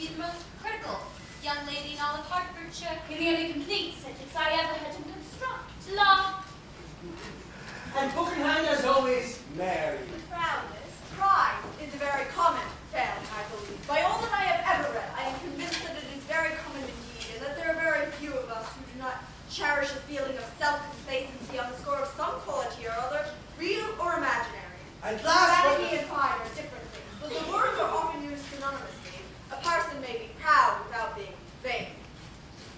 be the most critical young lady in all of Hertfordshire. In the only complete sentence I ever had to construct. Love. And book in hand, as always, Mary. Proudness. Pride is a very common failing, I believe. By all that I have ever read, I am convinced that it is very common indeed, and that there are very few of us who do not cherish a feeling of self-complacency on the score of some quality or other, real or imaginary. And last but Vanity and pride are different things, but the words are often used synonymously. A person may be proud without being vain.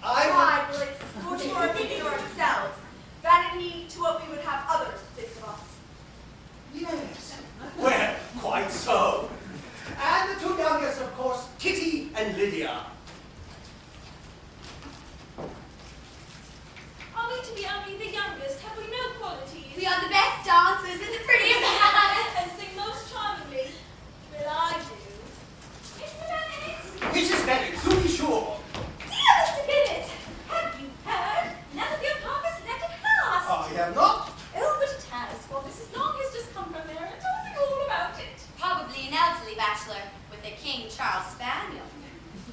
Pride relates to our opinion of ourselves. Vanity to what we would have others think of us. Yes. Well, quite so. And the two youngest, of course, Kitty and Lydia. Are we to be only the youngest? Have we no qualities? We are the best dancers with the prettiest hands. And sing most charmingly. Well, I do. Mr. Bennet! Mrs. Bennet, to be sure. Dear Mr. Bennet! Have you heard? None of your papa's elected house. I have not. Oh, but it has, for Mrs. Long has just come from there and told me all about it. Probably an elderly bachelor with a King Charles Spaniel.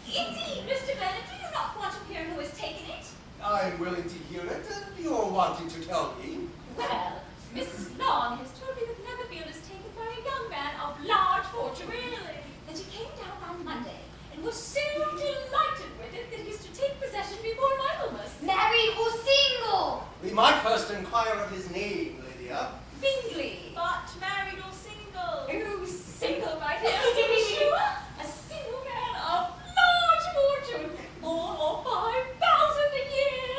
Indeed, Mr. Bennet, do you not want to hear who has taken it? I'm willing to hear it, you're wanting to tell me. Well, Mrs. Long has told me that Netherfield is taken by a young man of large fortune. Really? That he came down on Monday and was so delighted with it that he's to take possession before Michaelmas. Married or single? We might first inquire of his name, Lydia. Bingley. But married or single? Oh, single, my dear, to be sure. A single man of large fortune. 4,000 or 5,000 a year.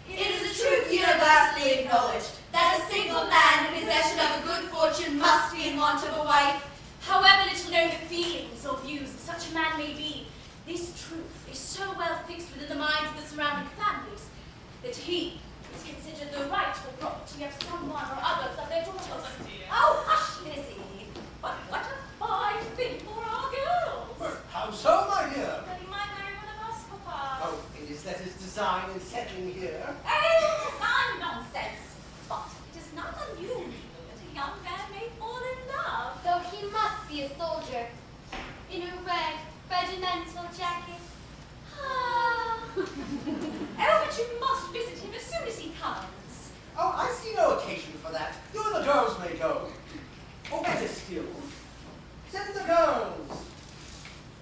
It is a truth universally acknowledged that a single man in possession of a good fortune must be in want of a wife. However little known the feelings or views of such a man may be, this truth is so well fixed within the minds of the surrounding families that he is considered the rightful property of someone or others of their daughters. Oh, hush, Lizzie! But what a fine thing for our girls! Well, how so, my dear? That he might marry one of us, Papa. Oh, and is that his design in settling here? Oh, design nonsense! But it is not unusual that a young man may fall in love. Though he must be a soldier in a red regimental jacket. Ah. Oh, but you must visit him as soon as he comes. Oh, I see no occasion for that. You and the girls may go. Or better still, send the girls.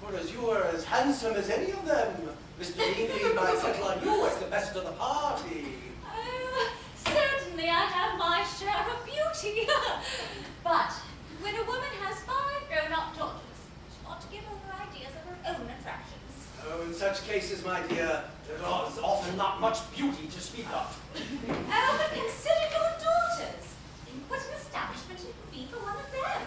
For as you are as handsome as any of them, Mr. Bingley might settle on you as the best of the party. Oh, certainly I have my share of beauty. But when a woman has 5 grown-up daughters, she ought to give over ideas of her own attractions. Oh, in such cases, my dear, there is often not much beauty to speak of. Oh, but consider your daughters. Think what an establishment it would be for one of them.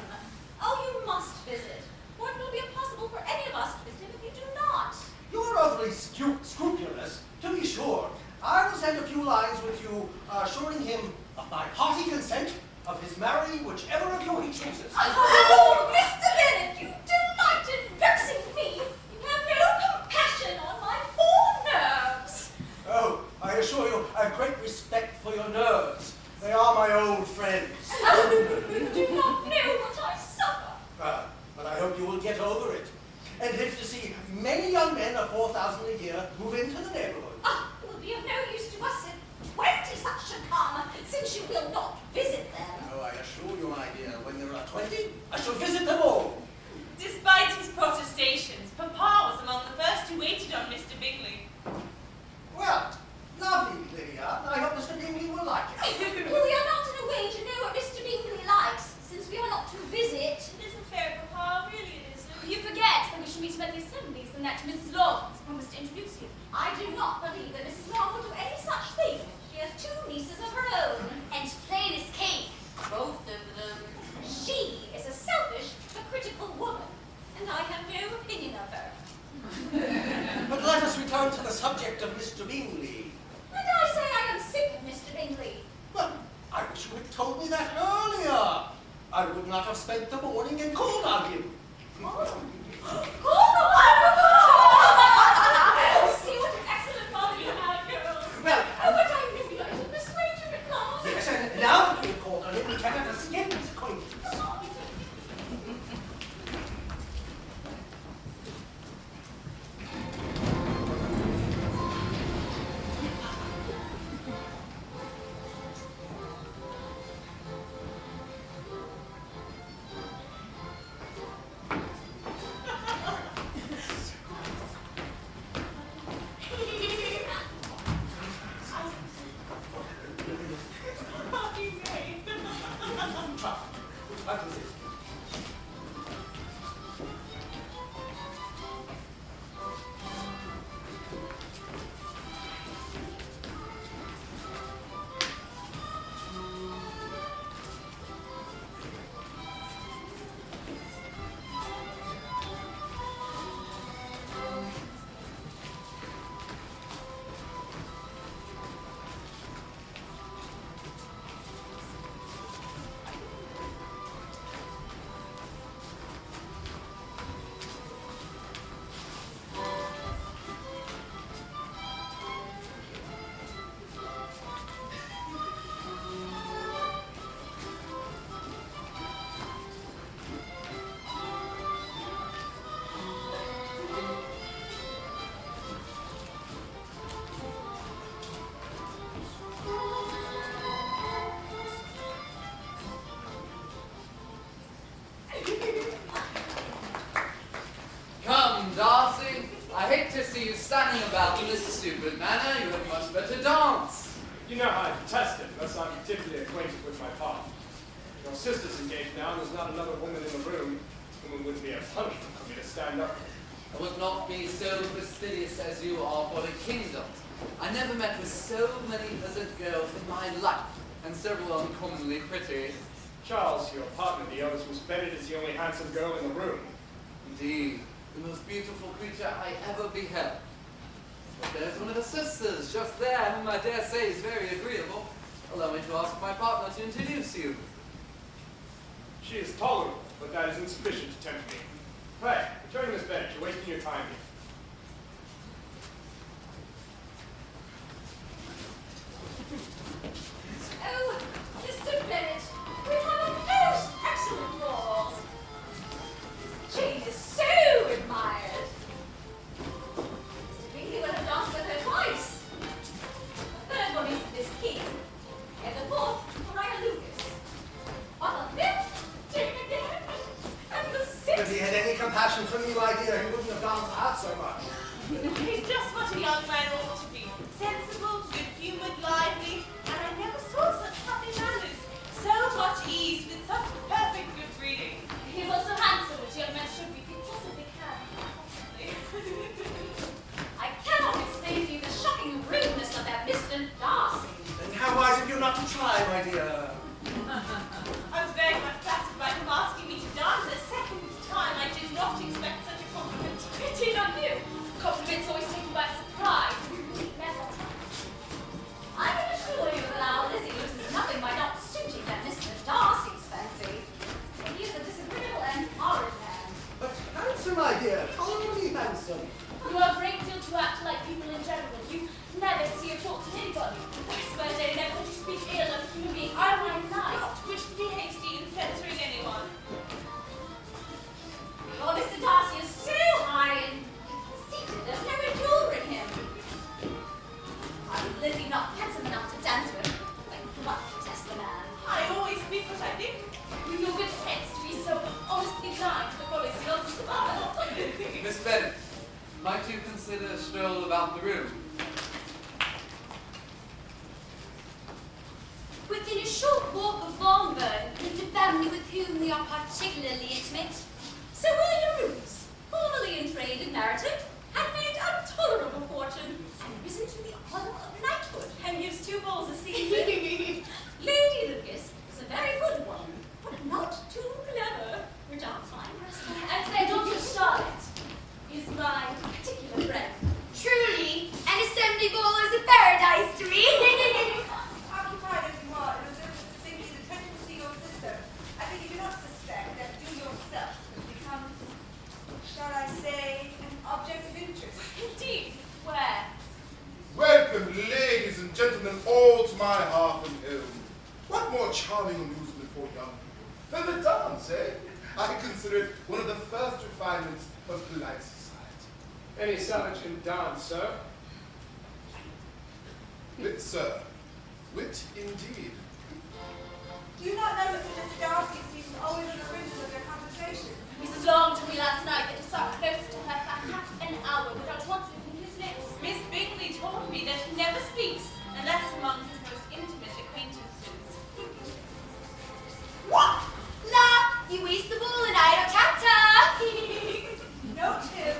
Oh, you must visit. For it will be impossible for any of us to visit him if you do not. You're awfully scrupulous, to be sure. I will send a few lines with you, assuring him of my hearty consent of his marrying whichever of you he chooses. Oh, Mr. Bennet, you delight in vexing me. You have no compassion on my poor nerves. Oh, I assure you, I have great respect for your nerves. They are my old friends. You do not know what I suffer. But I hope you will get over it, and live to see many young men of 4,000 a year move into the neighborhood. It will be of no use to us if 20 such should come, since you will not visit them. Oh, I assure you, my dear, when there are 20, I shall visit them all. Despite his protestations, Papa was among the first who waited on Mr. Bingley. Well, lovely, Lydia. I hope Mr. Bingley will like it. Well, we are not in a way to know what Mr. Bingley likes, since we are not to visit. It isn't fair, Papa, really it isn't. You forget that we shall meet him at the assemblies and that Mrs. Long has promised to introduce you. I do not believe that Mrs. Long will do any such thing. She has 2 nieces of her own. And plain as cake, both of them. She is a selfish, hypocritical woman, and I have no opinion of her. But let us return to the subject of Mr. Bingley. And I say I am sick of Mr. Bingley. Well, I wish you had told me that earlier. I would not have spent the morning and called on him. See what an excellent mother you have, girls. Well, But I knew I should persuade you at last. yes, and now that we have called on him, we cannot escape his acquaintance. I hate to see you standing about in this stupid manner. You had much better dance. You know how I detest it, unless I'm particularly acquainted with my part. Your sister's engaged now, and there's not another woman in the room. Woman wouldn't be a punishment for me to stand up. I would not be so fastidious as you are for the kingdom. I never met with so many pleasant girls in my life, and several uncommonly pretty. Charles, your partner, the eldest Miss Bennet, is the only handsome girl in the room. Indeed, the most beautiful creature I ever beheld. But there's one of the sisters just there, whom I dare say is very agreeable. Allow me to ask my partner to introduce you. She is tolerable, but that is insufficient to tempt me. Pray, return to Miss Bennet. You're wasting your time here. Oh, Mr. Bennet, we have a most excellent ball. Jane is so admired. Mr. Bingley would have danced with her twice. The third one is Miss King, and the fourth, Maria Lucas. On the fifth, Jane again, and the If sixth. he had any compassion for me, my dear, he wouldn't have danced half so much. He's just what a young man ought to be. Sensible, good-humoured, lively, and I never saw such happy manners. So much ease with such perfect good breeding. He is also handsome, which young men should be if he possibly can. I cannot explain to you the shocking rudeness of that Mr. Darcy. And how wise of you not to try, my dear. I was very much flattered by him asking me to dance a second time. I did not expect such a compliment. Pity not you. Compliments always taken by surprise. Never. I can assure you that our Lizzie loses nothing by not suiting that Mr. Darcy's fancy. He is a disagreeable and horrid man. But handsome, my dear, tolerably handsome. You are a great deal to act like people in general. You never see or talk to anybody. I swear, Jane, never would you speak ill of a human being I might like. Not wish to be hasty in censoring anyone. Oh, Mr. Darcy is so high and conceited, there's no enduring him. Are Lizzie not handsome enough to dance with? I cannot detest the man. I always speak what I think. With your good sense to be so honestly kind to the follies and nonsense of others. Miss Bennet, might you consider a stroll about the room? Within a short walk of Longbourn, lived a family with whom we are particularly intimate. Sir William Roos, formerly in trade and narrative, had made a tolerable fortune and risen to the honour of knighthood. And gives 2 balls a season. Lady Lucas is a very good one, but not too clever, which are fine restaurant. And their daughter Charlotte is my particular friend. Truly, an assembly ball is a paradise to me. Occupied as you are, and reserved to think his attention to see your sister, I think you do not suspect that you yourself have become, shall I say, an object of interest. Indeed, where? Welcome, ladies and gentlemen, all to my hearth and home. What more charming amusement for young people than the dance, eh? I consider it one of the first refinements of polite society. Any savage can dance, sir. Wit, sir. Wit, indeed. Do you not notice that Mr. Darcy seems always on the fringes of their conversation? Mrs. Long told me last night that he sat close to her for half an hour without once opening his lips. Miss Bingley told me that he never speaks unless among his most intimate acquaintances. What? La, you waste the ball and I don't capture. Note him.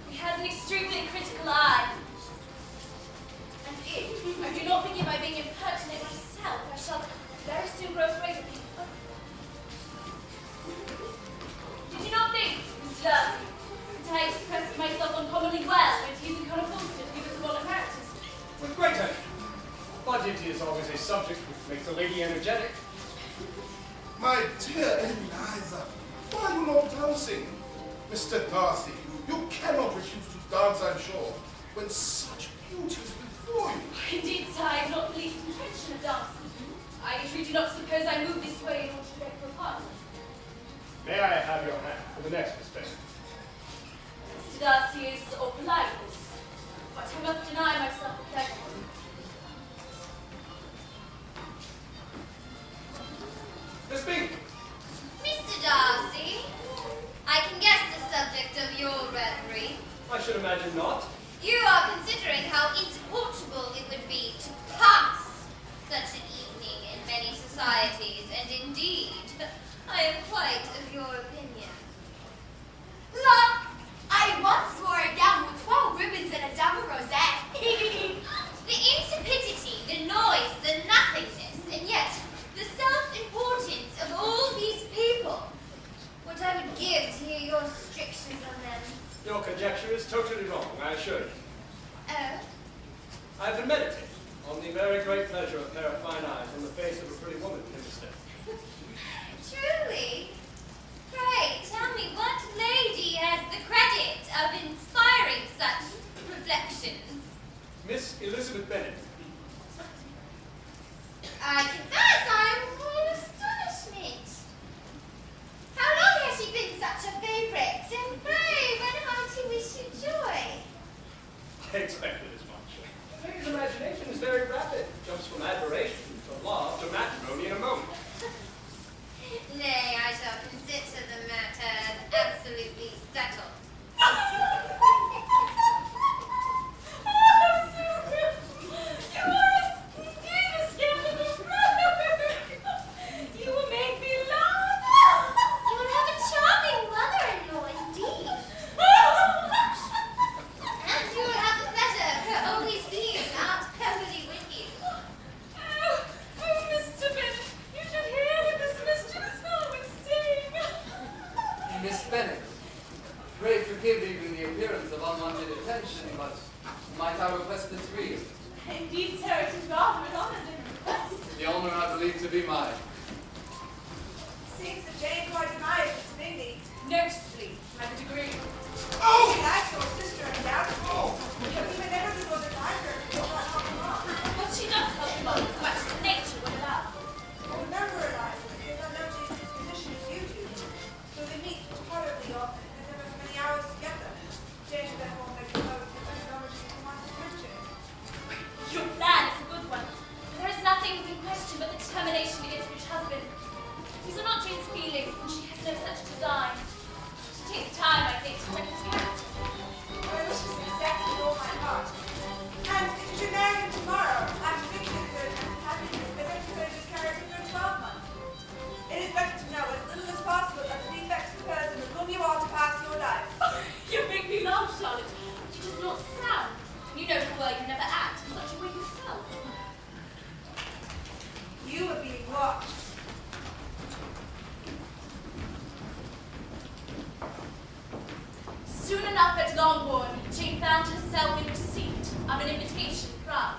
He has an extremely critical eye. And if I do not begin by being impertinent myself, I shall very soon grow afraid of him. Did you not think, Mr. Darcy, that I expressed myself uncommonly well when teasing Colonel Forster to give us a role of characters? With great aim. Budgetty is always a subject which makes a lady energetic. My dear Eliza, why are you not dancing? Mr. Darcy, you cannot refuse to dance, I'm sure, when such beauty is before you. Indeed, sir, I have not the least intention of dancing. I entreat you not to suppose I move this way in order to beg for a pardon. May I have your hand for the next Miss Bennet? Mr. Darcy is all politeness, but I must deny myself a pleasure. Miss Bingley. Mr. Darcy, I can guess the subject of your I should imagine not. You are considering how insupportable it would be to pass such an evening in many societies, and indeed, I am quite of your opinion. La, I once wore a gown with 12 ribbons and a double rosette. The insipidity, the noise, the nothingness, and yet the self-importance of all these people. What I would give to hear your strictures on them. Your conjecture is totally wrong, I assure you. Oh? I've been meditating on the very great pleasure of a pair of fine eyes on the face of a pretty woman in this step. Truly? Pray, tell me what lady has the credit of inspiring such reflections? Miss Elizabeth Bennet. I confess I'm in astonishment. How long has she been such a favourite? And pray, when hearty wish you joy? I expected as much. Lady's imagination is very rapid. Jumps from admiration to love to matrimony in a moment. Nay, I shall consider the matter as absolutely settled. You will make me laugh. You will have a charming mother-in-law indeed. And you will have the pleasure of her always being Aunt Beverly with you. Oh, Mr. Bennet, you should hear what this mischievous fellow would sing. Miss Bennet, pray forgive even the appearance of unwanted attention, but might I request this real? Indeed, sir, it is rather an honor to request. The honor I believe to be mine. Seems that Jane quite admires Mr. Bingley. Noticeably, by the degree. Oh! She likes your sister, undoubtedly. But we would never be able to find her if we did not help him on. But she does help him on as much as nature would allow. Well, remember, Eliza, he does not know Jane's disposition as you do. So they meet tolerably often, and never for many hours together. Jane therefore makes a note that when knowledge is wants to mention. Your plan is a good one. There is nothing we can question but the determination to get to each husband. These are not Jane's feelings, and she has no such design. She takes time, I think, to wreck his character. I wish this exactly with all my heart. And if you should marry him tomorrow, I'm thinking of it as happiness as if you could have just carried him for 12 months. It is better to know as little as possible of the effects of person with whom you are to pass your life. You make me laugh, Charlotte. You just not sound. You know full well you never act in such a way yourself. You are being watched. Soon enough at Longbourn, Jane found herself in receipt of an invitation from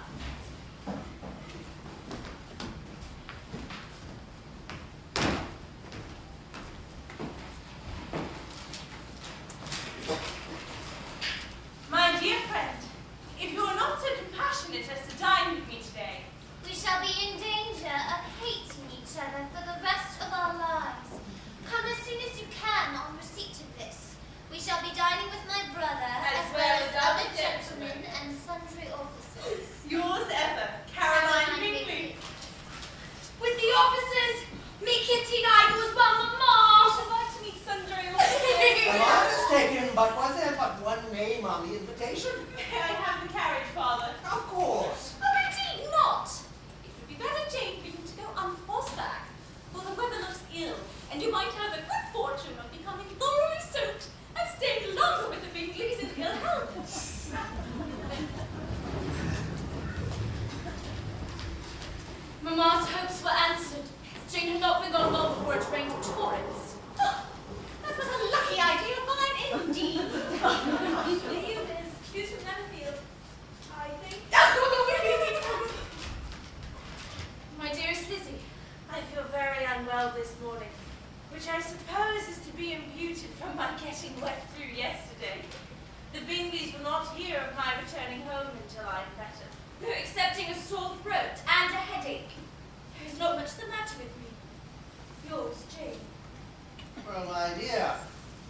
My dear friend, if you are not so compassionate as to dine with me today, We shall be in danger of hating each other for the rest of our lives. Come as soon as you can on receipt of this. We shall be dining with my brother, as well as other gentlemen and sundry officers. yours ever, Caroline Bingley. with the officers. Me, Kitty, and I go as well, I Mamma. should like to meet sundry officers. Am I mistaken, but was there but one name on the invitation? May I have the carriage, Father? Of course. Oh, indeed not. It would be better, Jane, for you to go on horseback, for the weather looks ill, and you might have the good fortune of becoming thoroughly soaked and staying longer with the Bingleys in ill health. Mamma's hopes were answered. Jane had not been gone long before it rained torrents. Oh, that was a lucky idea of mine, indeed. The you, Miss. Excuse from Netherfield. I think. My dearest Lizzie, I feel very unwell this morning, which I suppose is to be imputed from my getting wet through yesterday. The Bingleys will not hear of my returning home until I'm better. though excepting a sore throat and a headache, there is not much the matter with me. Yours, Jane. Well, my dear,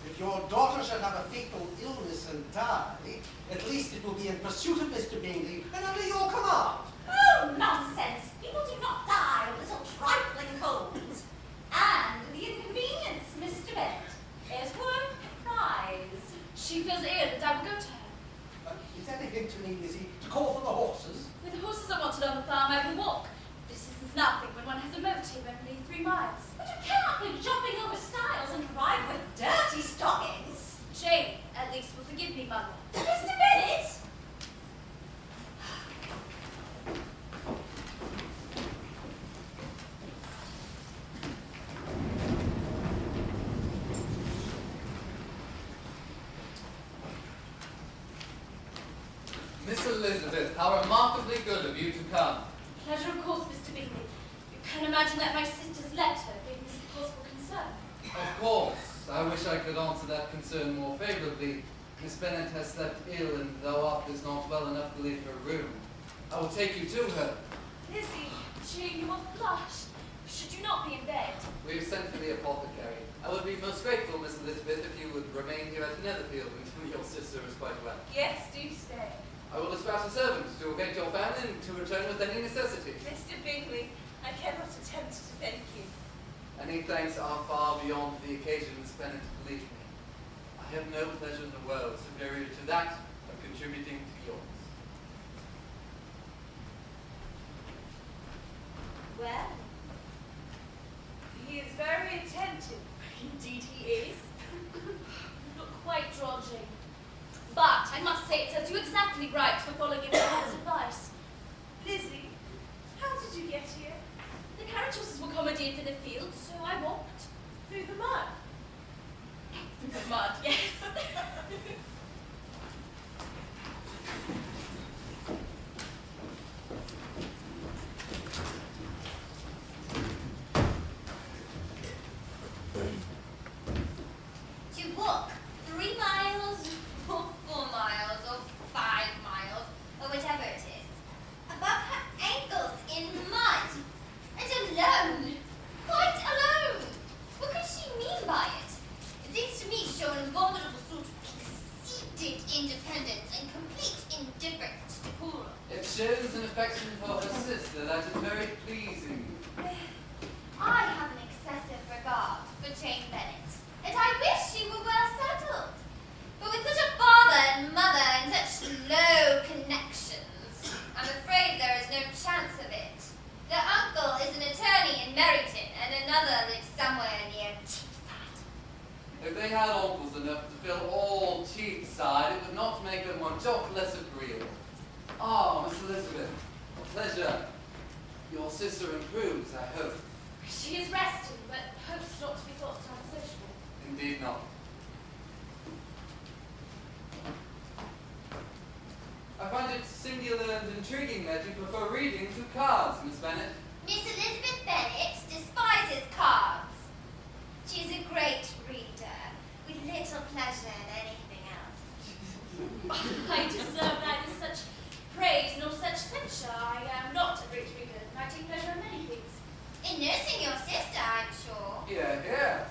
if your daughter should have a fatal illness and die, at least it will be in pursuit of Mr. Bingley and under your command. Oh, nonsense! People do not die of little trifling colds. And the inconvenience, Mr. Bennet, is worth prize. She feels ill and I will go to her. Is that a hint to me, Lizzie, to call for the horses? With the horses are wanted on the farm, I will walk. Distance is nothing when one has a motive, only 3 miles. But you cannot be jumping over stiles and ride with dirty stockings. Jane, at least, will forgive me, Mother. Mr. Bennet! Miss Elizabeth, how remarkably good of you to come. Pleasure, of course, Mr. Bingley. You can imagine that my sister's letter gave me some possible concern. Of course. I wish I could answer that concern more favorably. Miss Bennet has slept ill, and though Arthur is not well enough to leave her room, I will take you to her. Lizzie, Jane, you will flush. Should you not be in bed? We have sent for the apothecary. I would be most grateful, Miss Elizabeth, if you would remain here at Netherfield until your sister is quite well. Yes, do stay. I will dispatch a servant to acquaint your family and to return with any necessity. Mr. Bingley, I cannot attempt to thank you. Any thanks are far beyond the occasion, Miss Bennet, believe me. I have no pleasure in the world superior to that of contributing to yours. Well, he is very attentive. Indeed he is. You look quite drawn, Jane. But I must say it serves you exactly right for following your mother's advice. Lizzie, how did you get here? The carriage horses were commandeered for the field, so I walked. Through the mud. Through the mud, yes. To walk 3 miles, or 4 miles, or 5 miles, or whatever it is, above her ankles in mud, and alone, quite alone. What could she mean by it? It seems to me to show an abominable sort of conceited independence and complete indifference to the poor. It shows an affection for her sister that is very pleasing. I have an excessive regard for Jane Bennet, and I wish she were well settled. But with such a father and mother and such low connections, I'm afraid there is no chance of it. Their uncle is an attorney in Meryton, and another lives somewhere near Cheapside. If they had uncles enough to fill all Cheapside, it would not make them one jot less agreeable. Ah, Miss Elizabeth, a pleasure. Your sister improves, I hope. She is resting, but hopes not to be thought unsociable. Indeed not. I find it singular and intriguing that you prefer reading to cards, Miss Bennet. Miss Elizabeth Bennet despises cards. She is a great reader, with little pleasure in anything else. I deserve neither such praise nor such censure. I am not a great reader, and I take pleasure in many things. In nursing your sister, I'm sure. Yeah, yeah.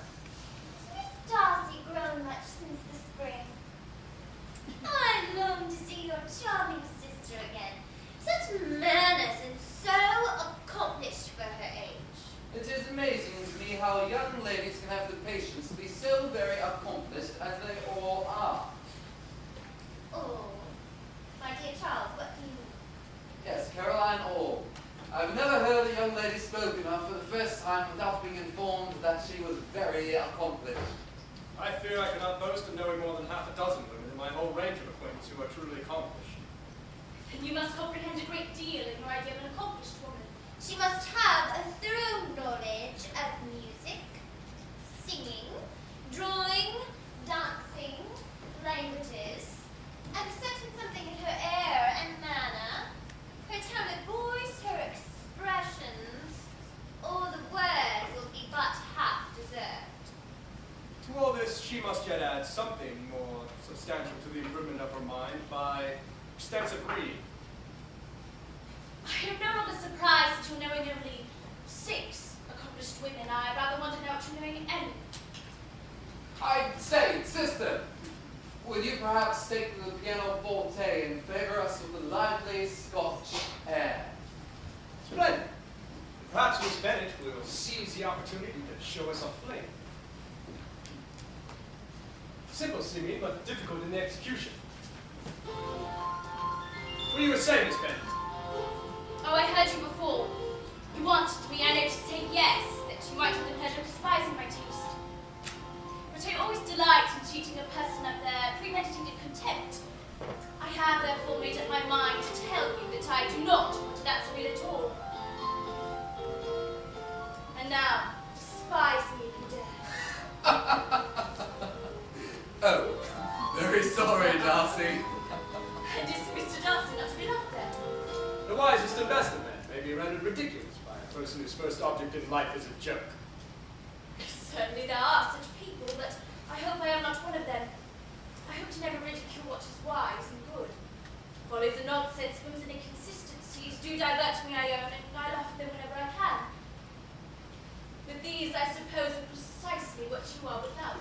Has Miss Darcy grown much since the spring? I long to see your charming sister again. Such manners and so accomplished for her age. It is amazing to me how young ladies can have the patience to be so very accomplished as they all are. Oh, my dear Charles, what do you mean? Yes, Caroline Orr. I've never heard a young lady spoken of for the first time without being informed that she was very accomplished. I fear I cannot boast of knowing more than half a dozen women in my whole range of acquaintance who are truly accomplished. Then you must comprehend a great deal in your idea of an accomplished woman. She must have a thorough knowledge of music, singing, drawing, dancing, languages, and a certain something in her air and manner, her tone of voice, her expressions, or the word will be but half deserved. To all this, she must yet add something more substantial to the improvement of her mind by extensive reading. I am no longer surprised that you're knowing only 6 accomplished women. I rather want to know what you're knowing any. I say, sister, would you perhaps take the pianoforte and favor us with a lively Scotch air? Splendid. Perhaps Miss Bennet will seize the opportunity to show us a fling. Simple seeming, but difficult in the execution. What were you saying, Miss Bennet? Oh, I heard you before. You wanted me, I know, to say yes, that you might have the pleasure of despising my taste. But I always delight in treating a person of their premeditated contempt. I have therefore made up my mind to tell you that I do not want that sweet at all. And now, despise me if you dare. Oh, very sorry, Darcy. And is Mr. Darcy not to be loved then? The wisest and best of men may be rendered ridiculous by a person whose first object in life is a joke. Certainly there are such people, but I hope I am not one of them. I hope to never ridicule what is wise and good. Follies and nonsense, whims and inconsistencies do divert me, I own, and I laugh at them whenever I can. But these, I suppose, are precisely what you are without.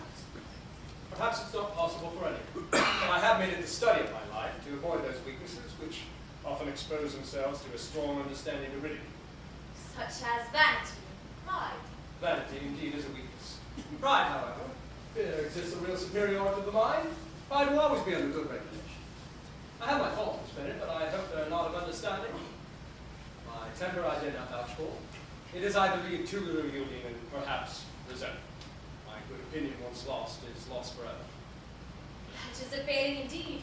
Perhaps it's not possible for any. I have made it the study of my life to avoid those weaknesses which often expose themselves to a strong understanding of ridicule. Such as vanity and pride. Vanity indeed is a weakness. In pride, however, there exists a real superiority of the mind. Pride will always be under good regulation. I have my faults, Miss Bennet, but I hope they are not of understanding. My temper I dare not vouch for. It is, I believe, too little yielding and perhaps resentful. My good opinion once lost is lost forever. That is a failing indeed.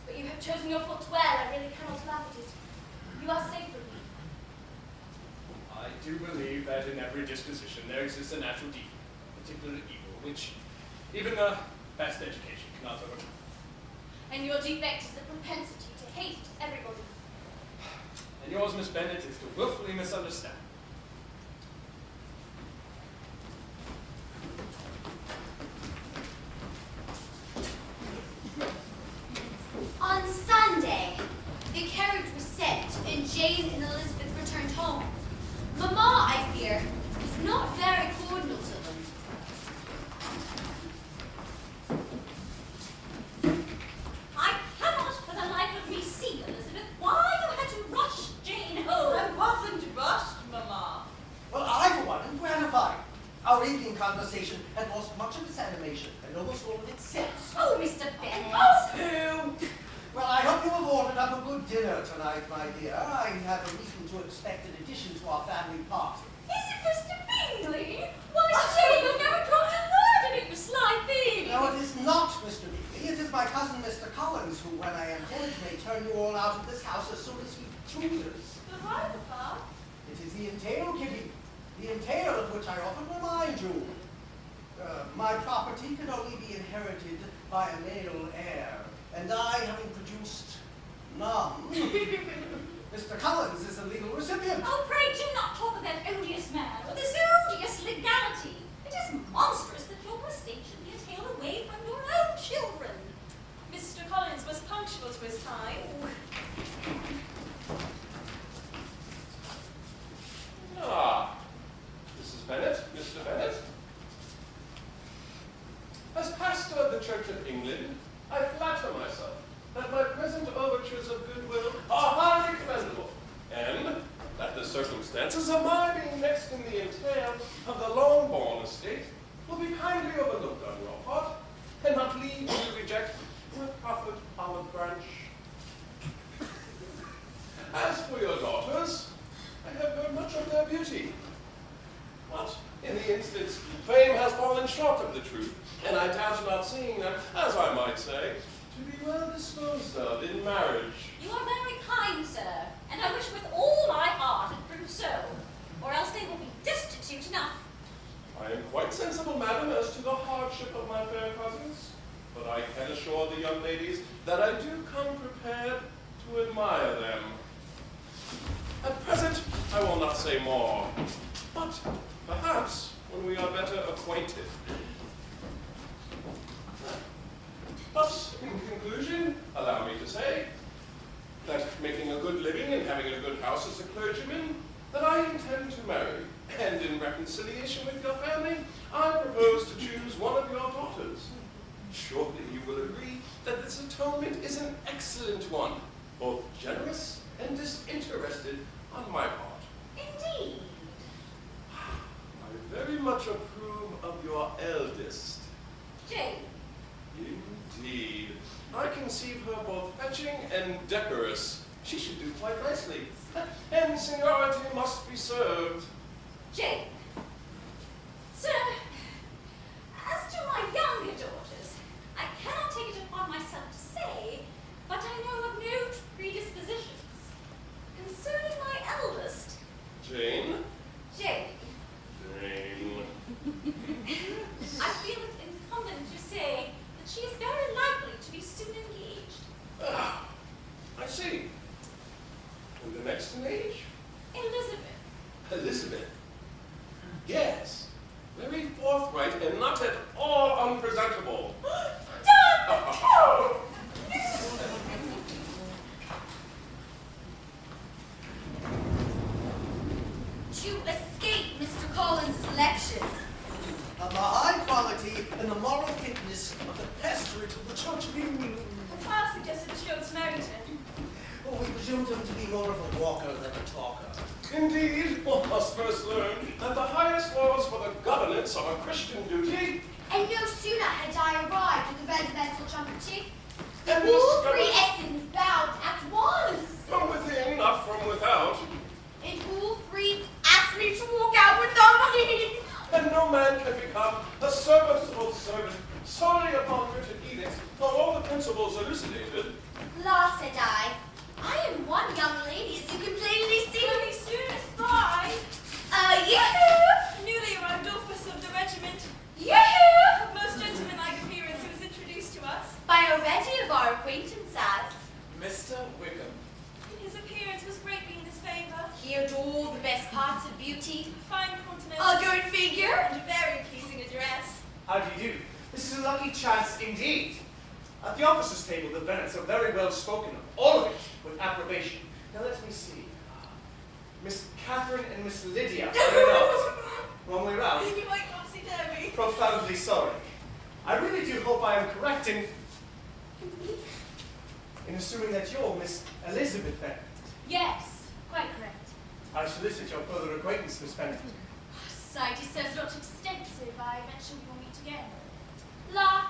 But you have chosen your fault well. I really cannot laugh at it. You are safe from me. I do believe that in every disposition there exists a natural defect, a particular evil, which even the best education cannot overcome. And your defect is the propensity to hate everybody. And yours, Miss Bennet, is to willfully misunderstand. On Sunday, the carriage was sent, and Jane and Elizabeth returned home. Mamma, I fear, is not very cordial to them. I cannot for the life of me see, Elizabeth, why you had to rush Jane home. I wasn't rushed, Mamma. Well, I, for one, am gratified. Our evening conversation had lost much of its animation and almost all of its sense. Oh, Mr. Bennet. Pooh! Well, I hope you have ordered up a good dinner tonight, my dear. I have a reason to expect an addition to our family party. Is it Mr. Bingley? Why, Jane, you never dropped a word in it, you sly thing. No, it is not Mr. Bingley. It is my cousin, Mr. Collins, who, when I am dead, may turn you all out of this house as soon as he chooses. Goodbye, Papa. It is the entail, Kitty. The entail of which I often remind you. My property can only be inherited by a male heir, and I, having produced none, Mr. Collins is a legal recipient. Oh, pray do not talk of that odious man with his odious legality. It is monstrous that your estate should be entailed away from your own children. Mr. Collins was punctual to his time. Ah, Mrs. Bennet, Mr. Bennet. As pastor of the Church of England, I flatter myself that my present overtures of goodwill are highly commendable, and that the circumstances of my being next in the entail of the Longbourn estate will be kindly overlooked on your part, and not lead you to reject the proffered olive branch. As for your daughters, I have heard much of their beauty. But in the instance, fame has fallen short of the truth, and I doubt not seeing them, as I might say, to be well disposed of in marriage. You are very kind, sir, and I wish with all my heart it proved so, or else they will be destitute enough. I am quite sensible, madam, as to the hardship of my fair cousins, but I can assure the young ladies that I do come prepared to admire them. At present, I will not say more, but perhaps when we are better acquainted. Thus, in conclusion, allow me to say that making a good living and having a good house as a clergyman, that I intend to marry, and in reconciliation with your family, I propose to choose one of your daughters. Surely you will agree that this atonement is an excellent one, both generous and disinterested on my part. Indeed. I very much approve of your eldest. Jane. I conceive her both fetching and decorous. She should do quite nicely. And seniority must be served. Jane. Sir, as to my younger daughters, I cannot take it upon myself to say, but I know of no predispositions. Concerning my eldest, Jane? Jane, Jane. I feel it incumbent to say that she is very likely to be soon engaged. Ah, I see. And the next in age? Elizabeth. Elizabeth. Yes. Very forthright and not at all unpresentable. To escape Mr. Collins' lectures. Of the high quality and the moral fitness of the pastorate of the Church of England. The class suggested a show Samaritan. Well, we presumed him to be more of a walker than a talker. Indeed, one must first learn that the highest laws for the governance of a Christian duty And no sooner had I arrived at the regimental trumpeting and all discovered three Essens bowed at once. from within, not from without, And all three asked me to walk out with them. and no man can become a serviceable servant solely upon written edicts for all the principles elucidated. La, said I am one young lady, as you can plainly see. Very soon as spy. Yoo-hoo! Newly arrived officer of the regiment. Yoo-hoo! Of most gentlemanlike appearance who was introduced to us. By already of our acquaintance as Mr. Wickham. His appearance was greatly in his favour. he had all the best parts of beauty, Fine countenance. a good figure, And a very pleasing address. How do you do? This is a lucky chance indeed. At the officers' table, the Bennets are very well spoken of, all of it with approbation. Now let me see. Miss Catherine and Miss Lydia. No, wrong way round. You might not see Derby. Profoundly sorry. I really do hope I am correct in assuming that you're Miss Elizabeth Bennet. Yes, quite correct. I solicit your further acquaintance, Miss Bennet. Society says not extensive. I mention we will meet again. La,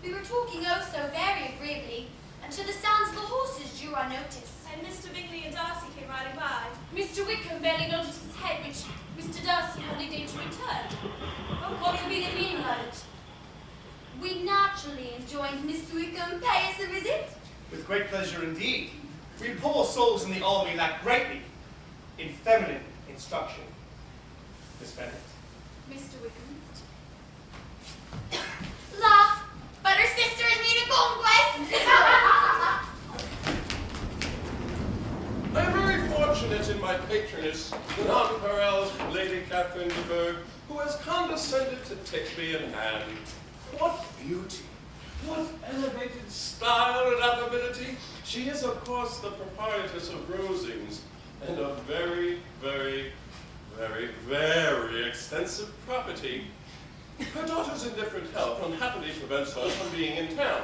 we were talking oh so very agreeably, until the sounds of the horses drew our notice. And Mr. Bingley and Darcy came riding by. Mr. Wickham barely nodded his head, which Mr. Darcy hardly deigned to return. What could be the meaning of it? We naturally enjoined Mr. Wickham pay us a visit. With great pleasure indeed. We poor souls in the army lack greatly in feminine instruction. Miss Bennet. Mr. Wickham. La, but her sister has made a conquest. I am very fortunate in my patroness, the nonpareil Lady Catherine de Bourgh, who has condescended to take me in hand. What beauty! What elevated style and affability! She is, of course, the proprietress of Rosings, and of very, very, very, very extensive property. Her daughter's indifferent health unhappily prevents her from being in town,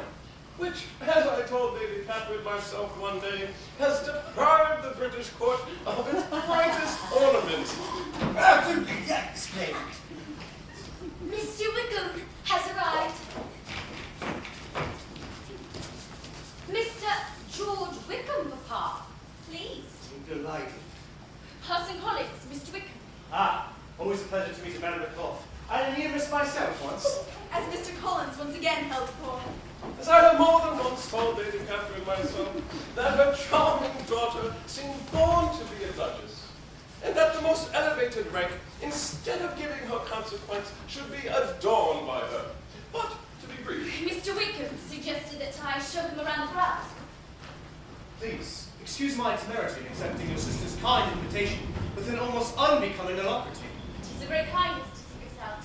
which, as I told Lady Catherine myself one day, has deprived the British court of its brightest ornament. Absolutely, yeah, explain. Mr. Wickham has arrived. Mr. George Wickham, Papa. Pleased. I'm delighted. Parson Collins, Mr. Wickham. Ah, always a pleasure to meet a man of the cloth. I had a near miss myself once. As Mr. Collins once again held forth. As I have more than once told Lady Catherine myself, that her charming daughter seemed born to be a duchess, and that the most elevated rank, instead of giving her consequence, should be adorned by her. But, to be brief, Mr. Wickham suggested that I show him around the grounds. Please, excuse my temerity in accepting your sister's kind invitation with an almost unbecoming alacrity. It is a great kindness to seek us out.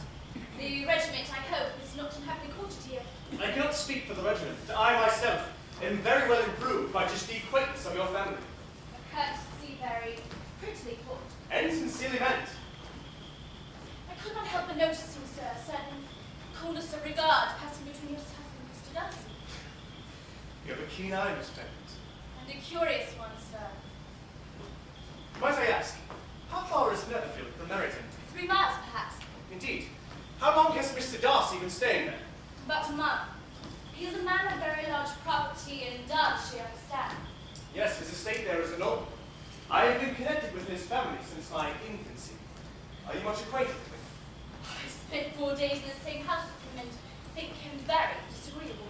The regiment, I hope, is not unhappily quartered here. I cannot speak for the regiment. I myself am very well improved by just the acquaintance of your family. A courtesy very prettily put. And sincerely meant. I could not help but noticing, sir, a certain coolness of regard passing between yourself and Mr. Darcy. You have a keen eye, Miss Bennet. And a curious one, sir. Might I ask, how far is Netherfield from Meryton? 3 miles, perhaps. Indeed. How long has Mr. Darcy been staying there? About a month. He is a man of very large property, Darcy in Derbyshire, I understand. Yes, his estate there is enormous. I have been connected with his family since my infancy. Are you much acquainted with him? I spent 4 days in the same house with him and think him very disagreeable.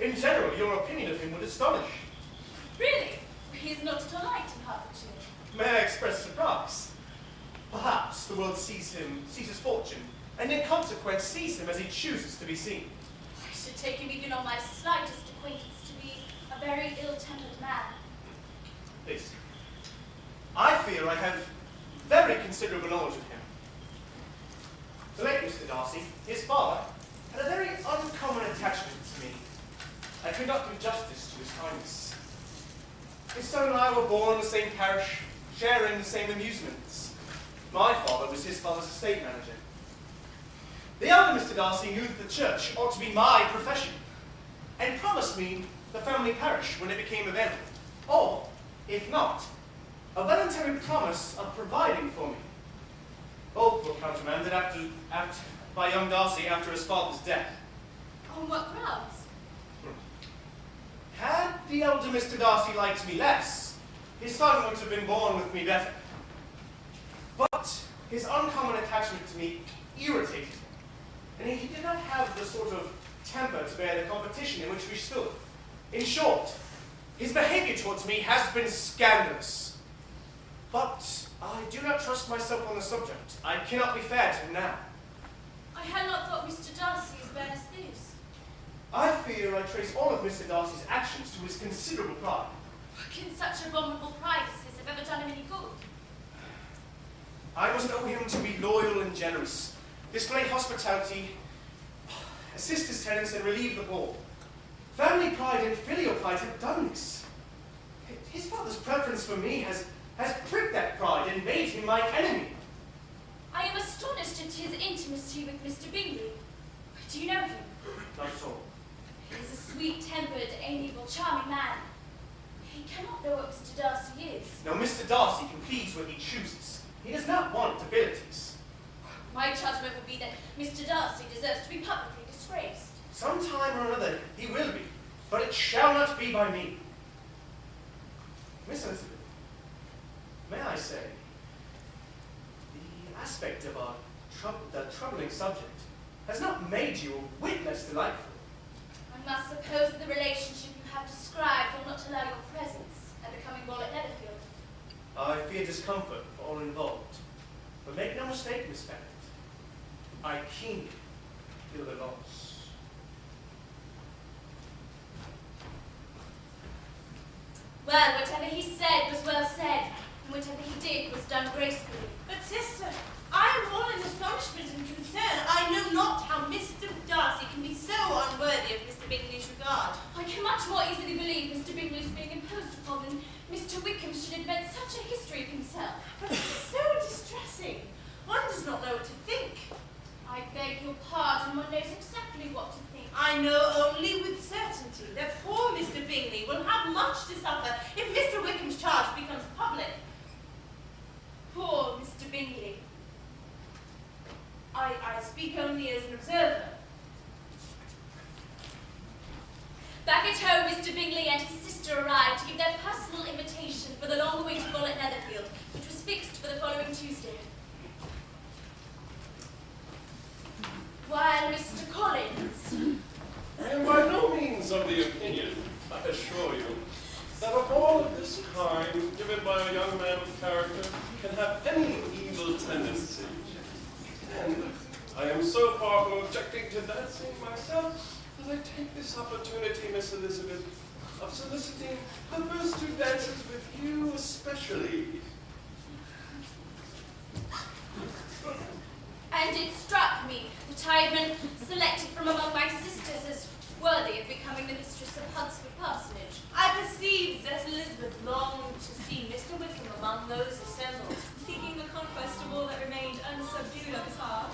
In general, your opinion of him would astonish. Really? He is not at all liked in Hertfordshire. May I express surprise? Perhaps the world sees his fortune, and in consequence sees him as he chooses to be seen. I should take him even on my slightest acquaintance to be a very ill-tempered man. Please. I fear I have very considerable knowledge of him. The late Mr. Darcy, his father, had a very uncommon attachment to me. I could not do justice to his kindness. His son and I were born in the same parish, sharing the same amusements. My father was his father's estate manager. The elder Mr. Darcy knew that the church ought to be my profession, and promised me the family parish when it became available. Or, if not, a voluntary promise of providing for me. Both were countermanded by young Darcy after his father's death. On what grounds? Had the elder Mr. Darcy liked me less, his son would have been born with me better. But his uncommon attachment to me irritated him, and he did not have the sort of temper to bear the competition in which we stood. In short, his behavior towards me has been scandalous. But I do not trust myself on the subject. I cannot be fair to him now. I had not thought Mr. Darcy as bad as this. I fear I trace all of Mr. Darcy's actions to his considerable pride. Can such abominable pride as his have ever done him any good? I must know him to be loyal and generous, display hospitality, assist his tenants, and relieve the poor. Family pride and filial pride have done this. His father's preference for me has pricked that pride and made him my enemy. I am astonished at his intimacy with Mr. Bingley. Do you know him? Not at all. He is a sweet-tempered, amiable, charming man. He cannot know what Mr. Darcy is. Now, Mr. Darcy can please when he chooses. He does not want abilities. My judgment would be that Mr. Darcy deserves to be publicly disgraced. Sometime or another he will be, but it shall not be by me. Miss Elizabeth, may I say, the aspect of the troubling subject has not made you a whit less delightful. I must suppose that the relationship you have described will not allow your presence at the coming ball at Netherfield. I fear discomfort for all involved, but make no mistake, Miss Bennet. I keenly feel the loss. Well, whatever he said was well said, and whatever he did was done gracefully. But sister, I am all in astonishment and concern. I know not how Mr. Darcy can be so unworthy of Mr. Bingley's regard. I can much more easily believe Mr. Bingley's being imposed upon than Mr. Wickham should invent such a history of himself. But it is so distressing. One does not know what to think. I beg your pardon, one knows exactly what to think. I know only with certainty that poor Mr. Bingley will have much to suffer if Mr. Wickham's charge becomes public. Poor Mr. Bingley. I speak only as an observer. Back at home, Mr. Bingley and his sister arrived to give their personal invitation for the long-awaited ball at Netherfield, which was fixed for the following Tuesday. While Mr. Collins... I am by no means of the opinion, I assure you, that a ball of this kind, given by a young man of character, can have any evil tendency. And I am so far from objecting to dancing myself, that I take this opportunity, Miss Elizabeth, of soliciting the first 2 dances with you especially. And it struck me that I had been selected from among my sisters as worthy of becoming the mistress of Hunsford Parsonage. I perceived that Elizabeth longed to see Mr. Wickham among those assembled, seeking the conquest of all that remained unsubdued of his heart.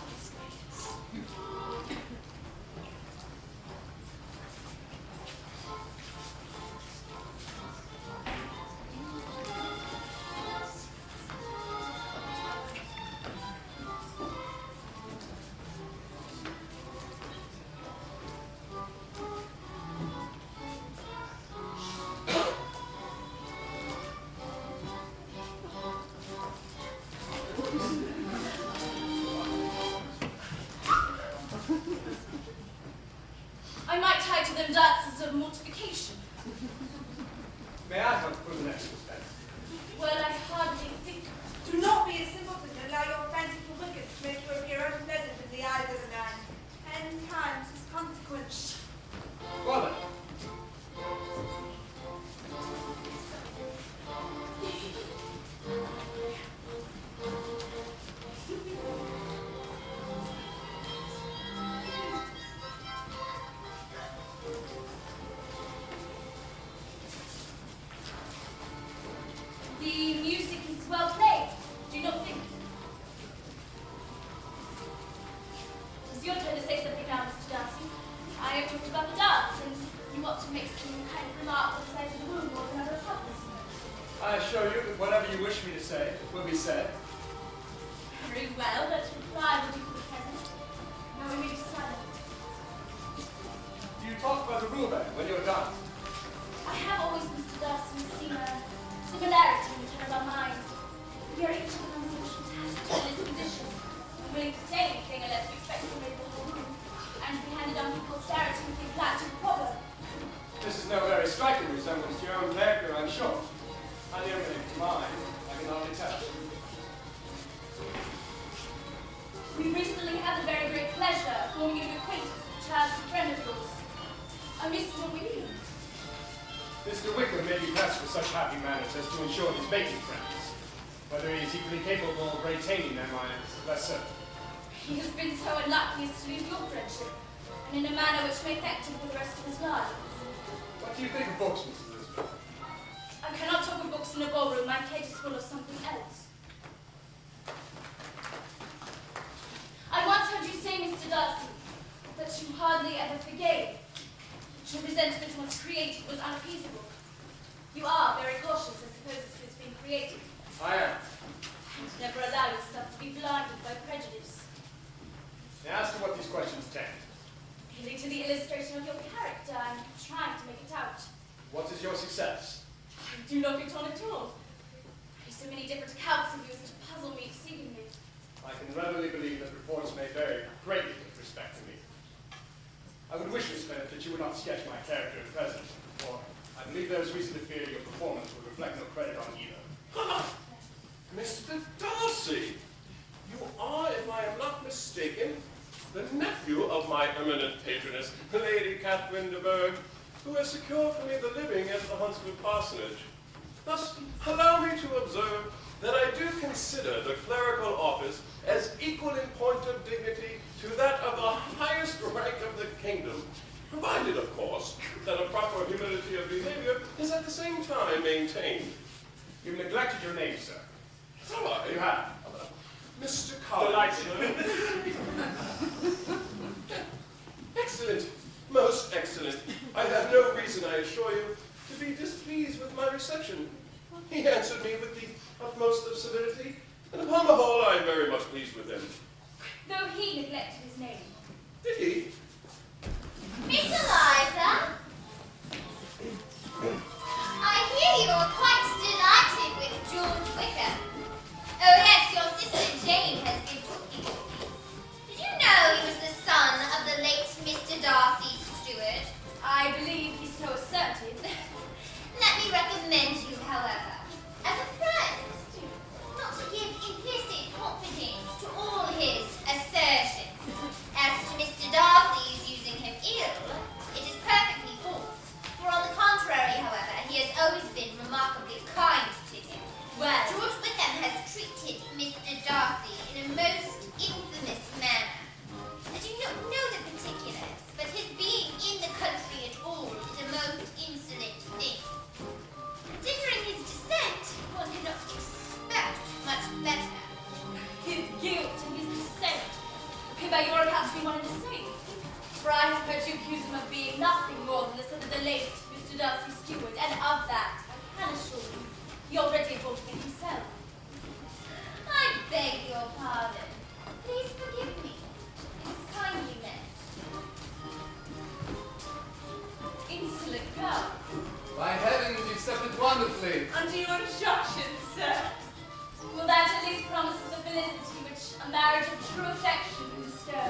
to make some kind of remark on the size of the room or another apartment. I assure you that whatever you wish me to say will be said. Very well, let's reply will be for the present. Now we may be silent. Do you talk about the rule then when you're done? I have always, Mr. Darcy, seen a similarity in each of our minds. We are each of them so fantastic in this position, unwilling to say anything unless we expect to raise the whole room, and to be handed on to posterity with the Latin proverb. This is no very striking resemblance to your own character, I'm sure. On the other hand, mine, I can hardly tell. We recently had the very great pleasure of forming an acquaintance with a childhood friend of yours, a Mr. Wickham. Mr. Wickham may be blessed with such happy manners as to ensure his making friends. Whether he is equally capable of retaining them, I am less certain. He has been so unlucky as to lose your friendship, and in a manner which may affect him for the rest of his life. What do you think of books, Mrs. Elizabeth? I cannot talk of books in a ballroom. My cage is full of something else. I once heard you say, Mr. Darcy, that you hardly ever forgave. That your resentment once created was unappeasable. You are very cautious, I suppose, as to its being created. I am. And never allow yourself to be blinded by prejudice. Now, as to what these questions tend. Merely to the illustration of your character, I'm trying to make it out. What is your success? I do not get on at all. There are so many different accounts of you as to puzzle me exceedingly. I can readily believe that reports may vary greatly with respect to me. I would wish, Miss Bennet, that you would not sketch my character at present, for I believe there is reason to fear your performance will reflect no credit on either. Mr. Darcy, you are, if I am not mistaken, the nephew of my eminent patroness, Lady Catherine de Bourgh, who has secured for me the living at the Huntsford parsonage. Thus, allow me to observe that I do consider the clerical office as equal in point of dignity to that of the highest rank of the kingdom, provided, of course, that a proper humility of behavior is at the same time maintained. You've neglected your name, sir. Have I? You have. Mr. Collins. Delighted. Excellent. Most excellent. I have no reason, I assure you, to be displeased with my reception. He answered me with the utmost of civility, and upon the whole I am very much pleased with him. Though he neglected his name. Did he? Miss Eliza, I hear you are quite delighted with George Wickham. Oh yes, your sister Jane has been talking to me. Did you know he was the son of the late Mr. Darcy's steward? I believe he's so assertive. Let me recommend you, however, as a friend, not to give implicit confidence to all his assertions. As to Mr. Darcy's using him ill, it is perfectly false. For on the contrary, however, he has always been remarkably kind to him. Well, George Wickham has treated Mr. Darcy in a most infamous manner. I do not know the particulars, but his being in the country at all is a most insolent thing. Considering his descent, one cannot expect much better. his guilt and his descent appear by your account to be one and the same. For I have heard you accuse him of being nothing more than the son of the late Mr. Darcy's steward, and of that, I can assure you, he already informed me himself. I beg your pardon. Please forgive me. It was kindly meant. Insolent girl. By heavens, you've stepped it wonderfully. Under your instructions, sir. Well, that at least promises the felicity which a marriage of true affection can bestow.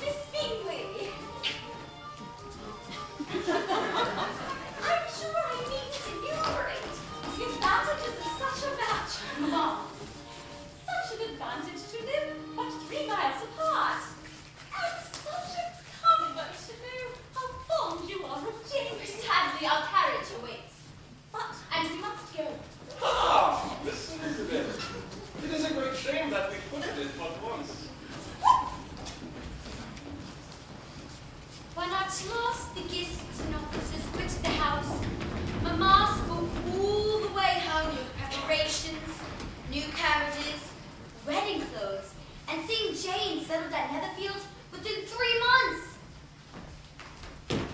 Miss Bingley. I'm sure I need to enumerate the advantages of such a match. Mamma, Such an advantage to live but 3 miles apart. And such a comfort to know how fond you are of Jane. sadly our carriage awaits, But and we must go. Ah, Miss Elizabeth. It is a great shame that we quitted it but once. When at last the guests and officers quitted the house, Mamma spoke all the way home of preparations, new carriages, wedding clothes, and seeing Jane settled at Netherfield within 3 months.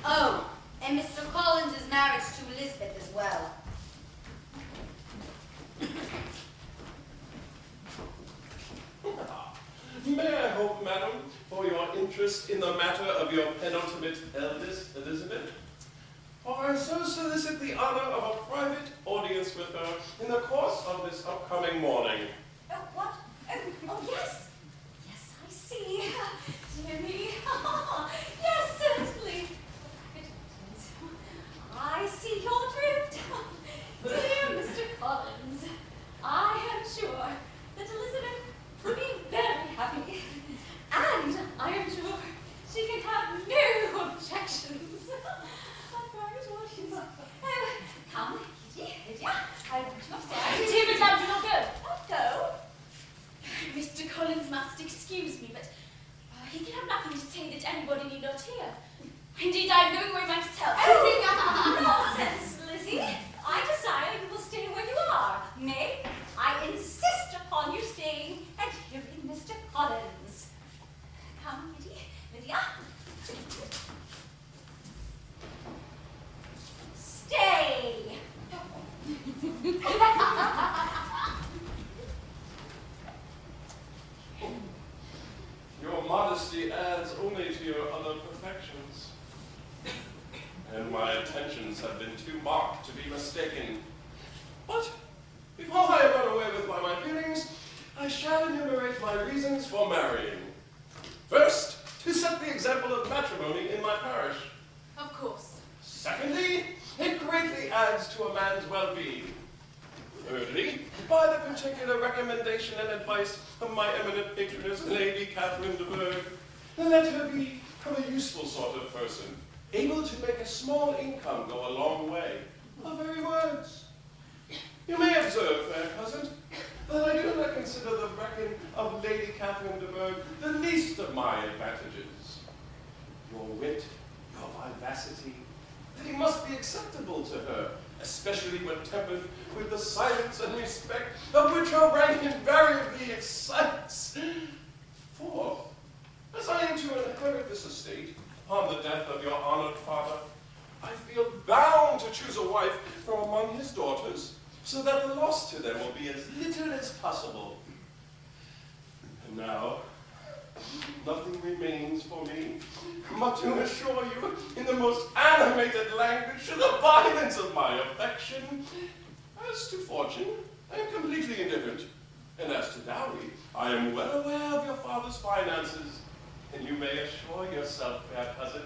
Oh, and Mr. Collins' marriage to Elizabeth as well. May I hope, madam, for your interest in the matter of your penultimate eldest, Elizabeth? For I so solicit the honor of a private audience with her in the course of this upcoming morning. Oh, what? Oh, yes. Yes, I see. Dear me. Yes, certainly. I see your drift. Dear Mr. Collins, I am sure that Elizabeth will be very happy. And I am sure she can have no objections. A private audience. Come, Kitty, Lydia. I want you upstairs. Dear Madame, do not go. Not go. Mr. Collins must excuse me, but he can have nothing to say that anybody need not hear. Indeed, I am going away myself. Nonsense, Lizzie. I desire you will stay where you are. Nay, I insist upon you staying and hearing Mr. Collins. Come, Kitty, Lydia. Stay. Your modesty adds only to your other perfections. And my attentions have been too marked to be mistaken. But before I run away with my feelings, I shall enumerate my reasons for marrying. First, to set the example of matrimony in my parish. Of course. Secondly, it greatly adds to a man's well-being. Thirdly, by the particular recommendation and advice of my eminent patroness, Lady Catherine de Bourgh, let her be a useful sort of person, able to make a small income go a long way. Her very words. You may observe, fair cousin, that I do not consider the reckon of Lady Catherine de Bourgh the least of my advantages. Your wit, your vivacity, they must be acceptable to her, especially when tempered with the silence and respect of which her rank invariably excites. Fourth, as I am to inherit this estate upon the death of your honored father, I feel bound to choose a wife from among his daughters, so that the loss to them will be as little as possible. And now, nothing remains for me but to assure you in the most animated language of the violence of my affection. As to fortune, I am completely indifferent. And as to dowry, I am well aware of your father's finances. And you may assure yourself, fair cousin,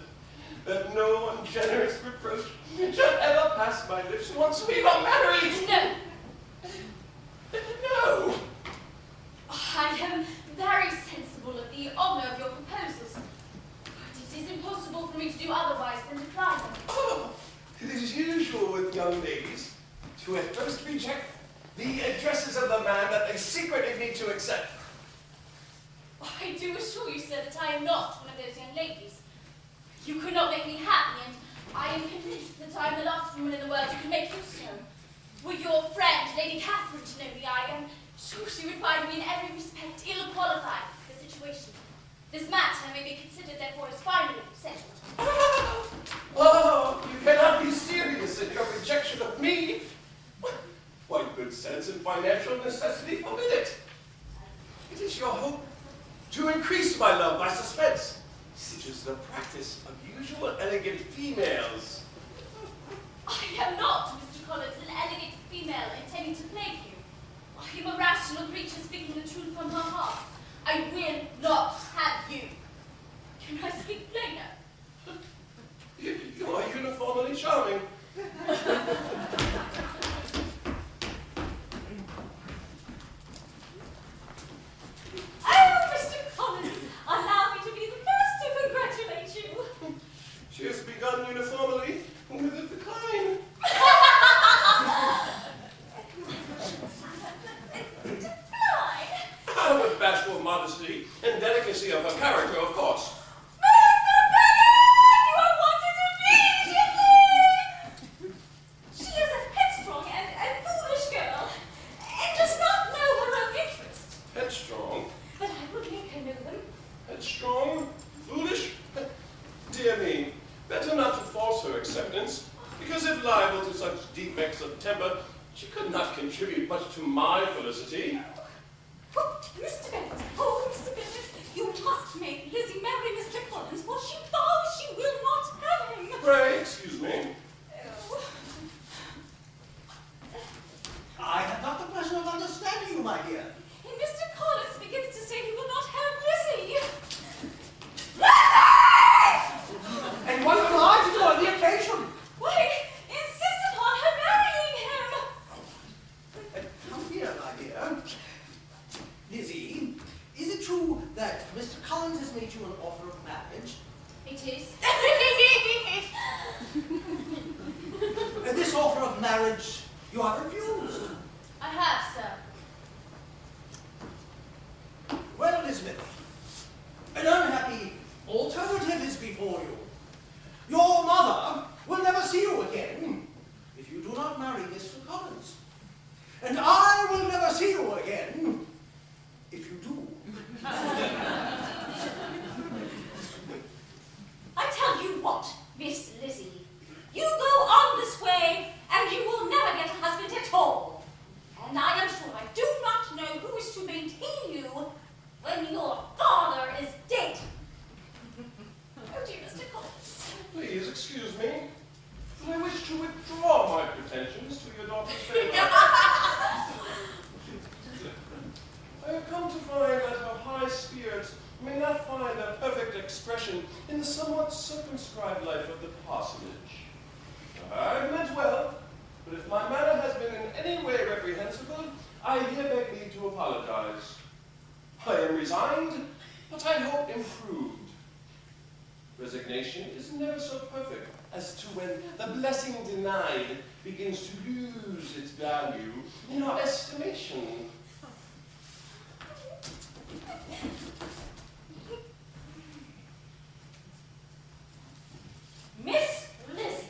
that no ungenerous reproach shall ever pass my lips once we are married. No. No. I am very sensible of the honor of your proposals, but it is impossible for me to do otherwise than decline them. Oh, it is usual with young ladies to at first reject the addresses of the man that they secretly need to accept. I do assure you, sir, that I am not one of those young ladies. You could not make me happy, and I am convinced that I am the last woman in the world who can make you so. Were your friend, Lady Catherine, to know me, I am sure she would find me in every respect ill-qualified for the situation. This matter may be considered, therefore, as finally settled. Oh, you cannot be serious in your rejection of me. Why, good sense and financial necessity forbid it. It is your hope to increase my love by suspense, such is the practice of usual elegant females. I am not, Mr. Collins, an elegant female intending to plague you. I am a rational creature speaking the truth from her heart. I will not have you. Can I speak plainer? You are uniformly charming. Oh, Mr. Collins, allow me to be the first to congratulate you. She has begun uniformly with a decline. Decline? With bashful modesty and delicacy of her character, of course. Mr. Bennet! You are wanted immediately! acceptance, because if liable to such defects of temper, she could not contribute much to my felicity. Oh, Mr. Bennet, you must make Lizzie marry Mr. Collins, for she vows she will not have him. Pray, excuse me. I have not the pleasure of understanding you, my dear. And Mr. Collins begins to say he will not have Lizzie. And what will I to do on the occasion? Why, insist upon her marrying him. Come here, my dear. Lizzie, is it true that Mr. Collins has made you an offer of marriage? It is. And this offer of marriage you have refused. I have, sir. Well, Elizabeth, an unhappy alternative is before you. Your mother will never see you again if you do not marry Mr. Collins. And I will never see you again if you do. I tell you what, Miss Lizzie, you go on this way, and you will never get a husband at all. And I am sure I do not know who is to maintain you when your father is dead. Oh dear, Mr. Collins. Please excuse me. But I wish to withdraw my pretensions to your daughter's favor. I have come to find that her high spirits may not find a perfect expression in the somewhat circumscribed life of the parsonage. I've meant well, but if my manner has been in any way reprehensible, I here beg leave to apologize. I am resigned, but I hope improved. Resignation is never so perfect as to when the blessing denied begins to lose its value in our estimation. Miss Lizzie,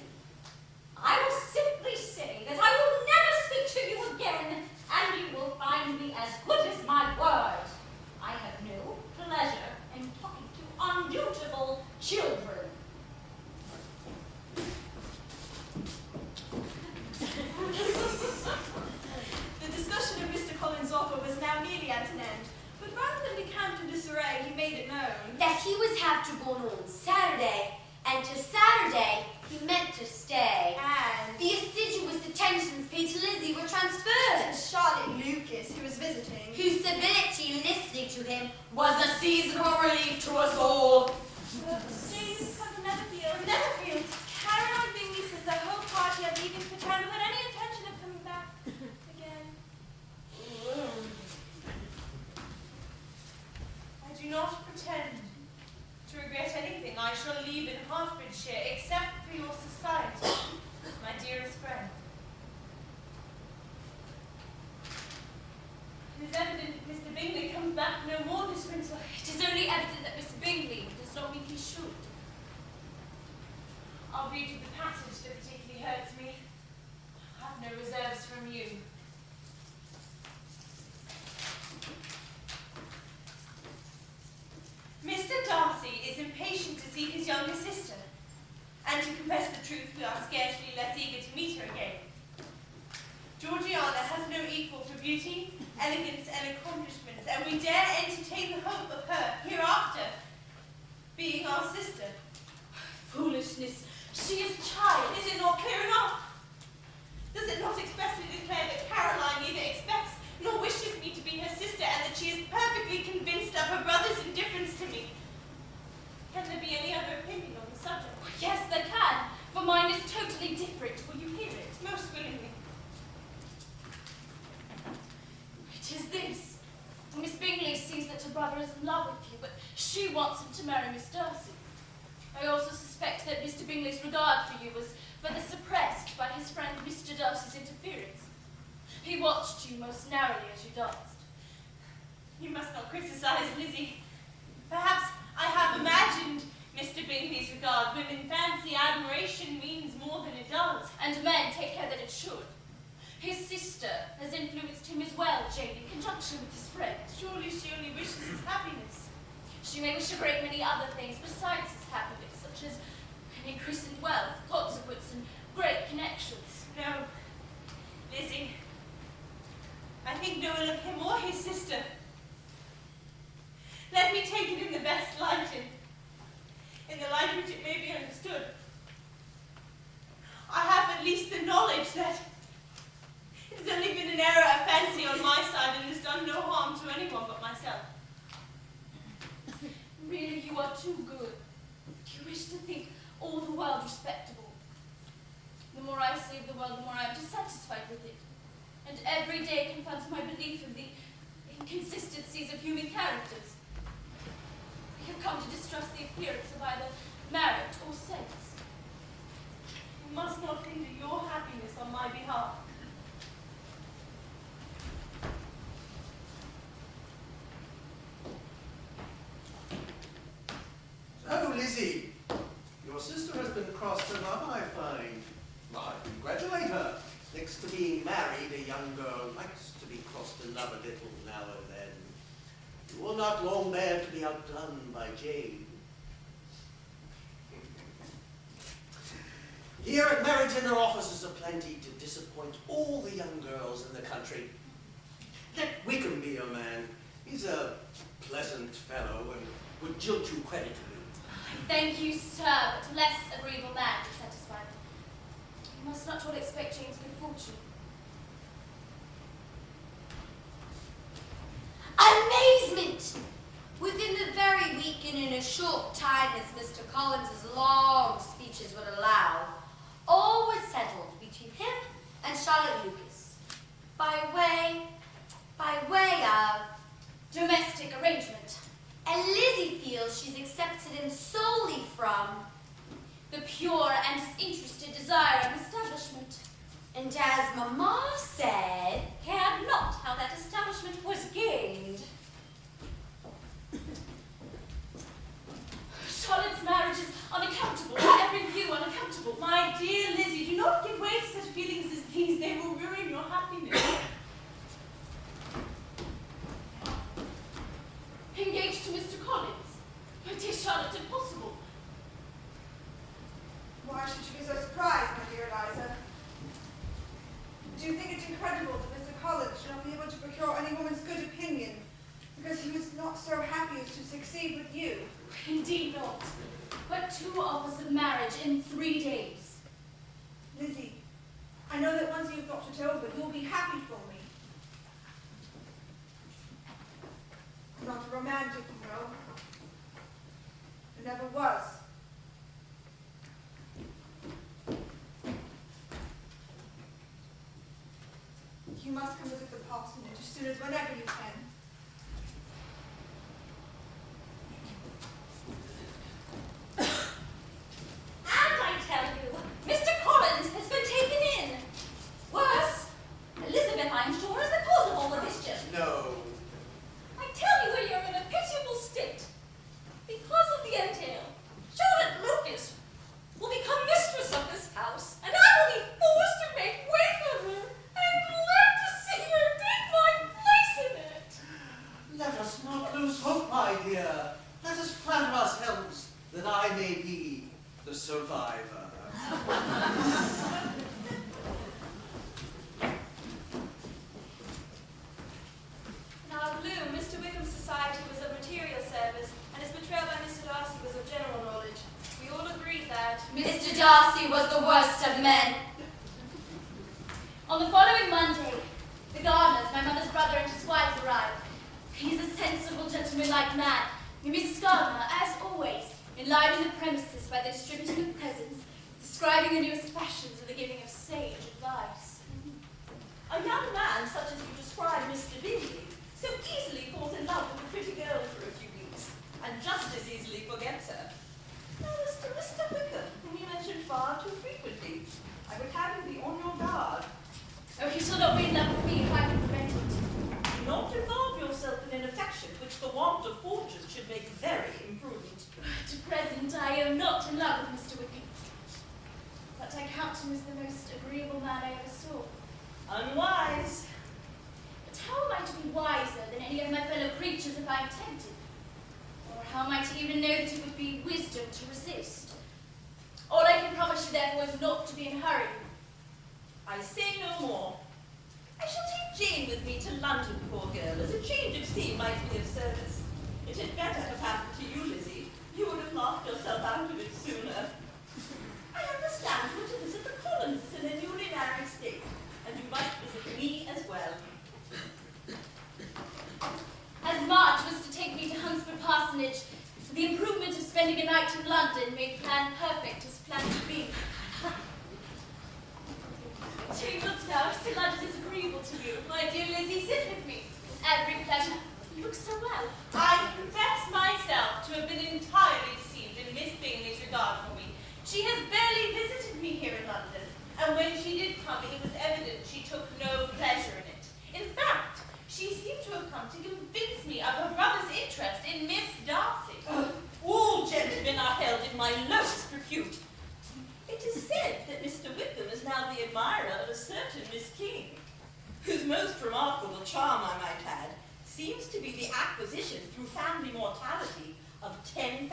I will simply say that I will never speak to you again, and you will find me as good as my word. I have no pleasure in talking to undutiful children. The discussion of Mr. Collins' offer was now nearly at an end, but rather than decamp in disarray, he made it known That he was have to go on Saturday, and to Saturday he meant to stay. and The assiduous attentions paid to Lizzie were transferred, Charlotte Lucas, who was visiting, whose civility in listening to him was a seasonable relief to us all. James come from Netherfield. Caroline Bingley says the whole party are leaving for town without any intention of coming back again. I do not pretend to regret anything. I shall leave in Hertfordshire except for your society, my dearest friend. It is evident that Mr. Bingley comes back no more this winter. It is only evident that Mr. Bingley does not think he should. I'll read you the passage that particularly hurts me. I have no reserves from you. Mr. Darcy is impatient to see his younger sister, and to confess the truth, we are scarcely less eager to meet her again. Georgiana has no equal for beauty, elegance, and accomplishments, and we dare entertain the hope of her hereafter being our sister. Foolishness. She is a child. Is it not clear enough? Does it not expressly declare that Caroline neither expects nor wishes me to be her sister, and that she is perfectly convinced of her brother's indifference to me? Can there be any other opinion on the subject? Yes, there can, for mine is totally different. Will you hear it? Most willingly. It is this. Miss Bingley sees that her brother is in love with you, but she wants him to marry Miss Darcy. I also suspect that Mr. Bingley's regard for you was further suppressed by his friend Mr. Darcy's interference. He watched you most narrowly as you danced. You must not criticize Lizzie. Perhaps I have imagined Mr. Bingley's regard, when in fancy admiration means more than it does. And men take care that it should. His sister has influenced him as well, Jane, in conjunction with his friend. Surely she only wishes his happiness. She may wish a great many other things besides his happiness, such as an increase in wealth, consequence think no ill of him or his sister. Let me take it in the best light, in the light which it may be understood. I have at least the knowledge that it has only been an error of fancy on my side and has done no harm to anyone but myself. Really, you are too good. You wish to think all the world respectable. The more I save the world, the more I am dissatisfied with it. And every day confronts my belief of the inconsistencies of human characters. I have come to distrust the appearance of either merit or sense. You must not hinder your happiness on my behalf. Oh, Lizzie, your sister has been crossed to love, I find. I congratulate her. Next to being married, a young girl likes to be crossed to love a little now and then. You will not long bear to be outdone by Jane. Here at Marriage and their offices are plenty to disappoint all the young girls in the country. Let Wickham be your man. He's a pleasant fellow and would jilt you creditably. I thank you, sir, but less agreeable man to satisfy me. You must not all expect Jane's good fortune. Amazement! Within the very week and in a short time as Mr. Collins's long speeches would allow, all was settled between him and Charlotte Lucas by way of domestic arrangement. And Lizzie feels she's accepted him solely from the pure and disinterested desire of establishment. And as Mamma said, cared not how that establishment was gained. Charlotte's marriage is unaccountable, in every view unaccountable. My dear Lizzie, do not give way to such feelings as these. They will ruin your happiness. Engaged to Mr. Collins? My dear Charlotte, impossible. Why should you be so surprised, my dear Eliza? Do you think it incredible that Mr. Collins should not be able to procure any woman's good opinion because he was not so happy as to succeed with you? Indeed not. But 2 offers of marriage in 3 days. Lizzie, I know that once you've thought it over, you'll be happy for me. I'm not a romantic, you know. I never was. You must come visit the parsonage as soon as whenever you can. And I tell you, Mr. Collins has been taken in. Worse, Elizabeth, I'm sure, is the cause of all the mischief. No. I tell you, you're in a pitiable state. Because of the entail, Charlotte Lucas will become mistress of this house, and I will be forced to make way for her. I'm glad to see her take my place in it. Let us not lose hope, my dear. Let us flatter ourselves that I may be the survivor. In our gloom, Mr. Wickham's society was of material service, and his betrayal by Mr. Darcy was of general knowledge. We all agreed that Mr. Darcy was the worst of men. On the following Monday, the Gardners, my mother's brother and his wife, arrived. He is a sensible, gentlemanlike man, and Mrs. Gardner, as always, enlivened the premises by the distributing of presents, describing the newest fashions and the giving of sage advice. A young man such as you describe Mr. Bingley so easily falls in love with a pretty girl for a few weeks, and just as easily forgets her. Now, Mr. Wickham, whom you mentioned far too frequently, I would have you be on your guard. Oh, he shall not be in love with me if I can prevent it. Do not involve yourself in an affection which the want of fortune should make very imprudent. To present, I am not in love with Mr. Wickham. But I count him as the most agreeable man I ever saw. Unwise. But how am I to be wiser than any of my fellow creatures if I am tempted? Or how am I to even know that it would be wisdom to resist? All I can promise you, therefore, is not to be in a hurry. I say no more. I shall take Jane with me to London, poor girl, as a change of scene might be of service. It had better have happened to you, Lizzie. You would have laughed yourself out of it sooner. I understand you were to visit the Collinses in their newly married state, and you might visit me as well. As March was to take me to Hunsford Parsonage, the improvement of spending a night in London made plan perfect as plan to be. 2 months now, still London is agreeable to you. My dear Lizzie, sit with me. With every pleasure. You look so well. I confess myself to have been entirely deceived in Miss Bingley's regard for me. She has barely visited me here in London, and when she did come, it was evident she took no pleasure in it. In fact, she seemed to have come to convince me of her brother's interest in Miss Darcy. All gentlemen are held in my lowest repute. It is said that Mr. Wickham is now the admirer of a certain Miss King, whose most remarkable charm, I might add, seems to be the acquisition through family mortality of £10,000.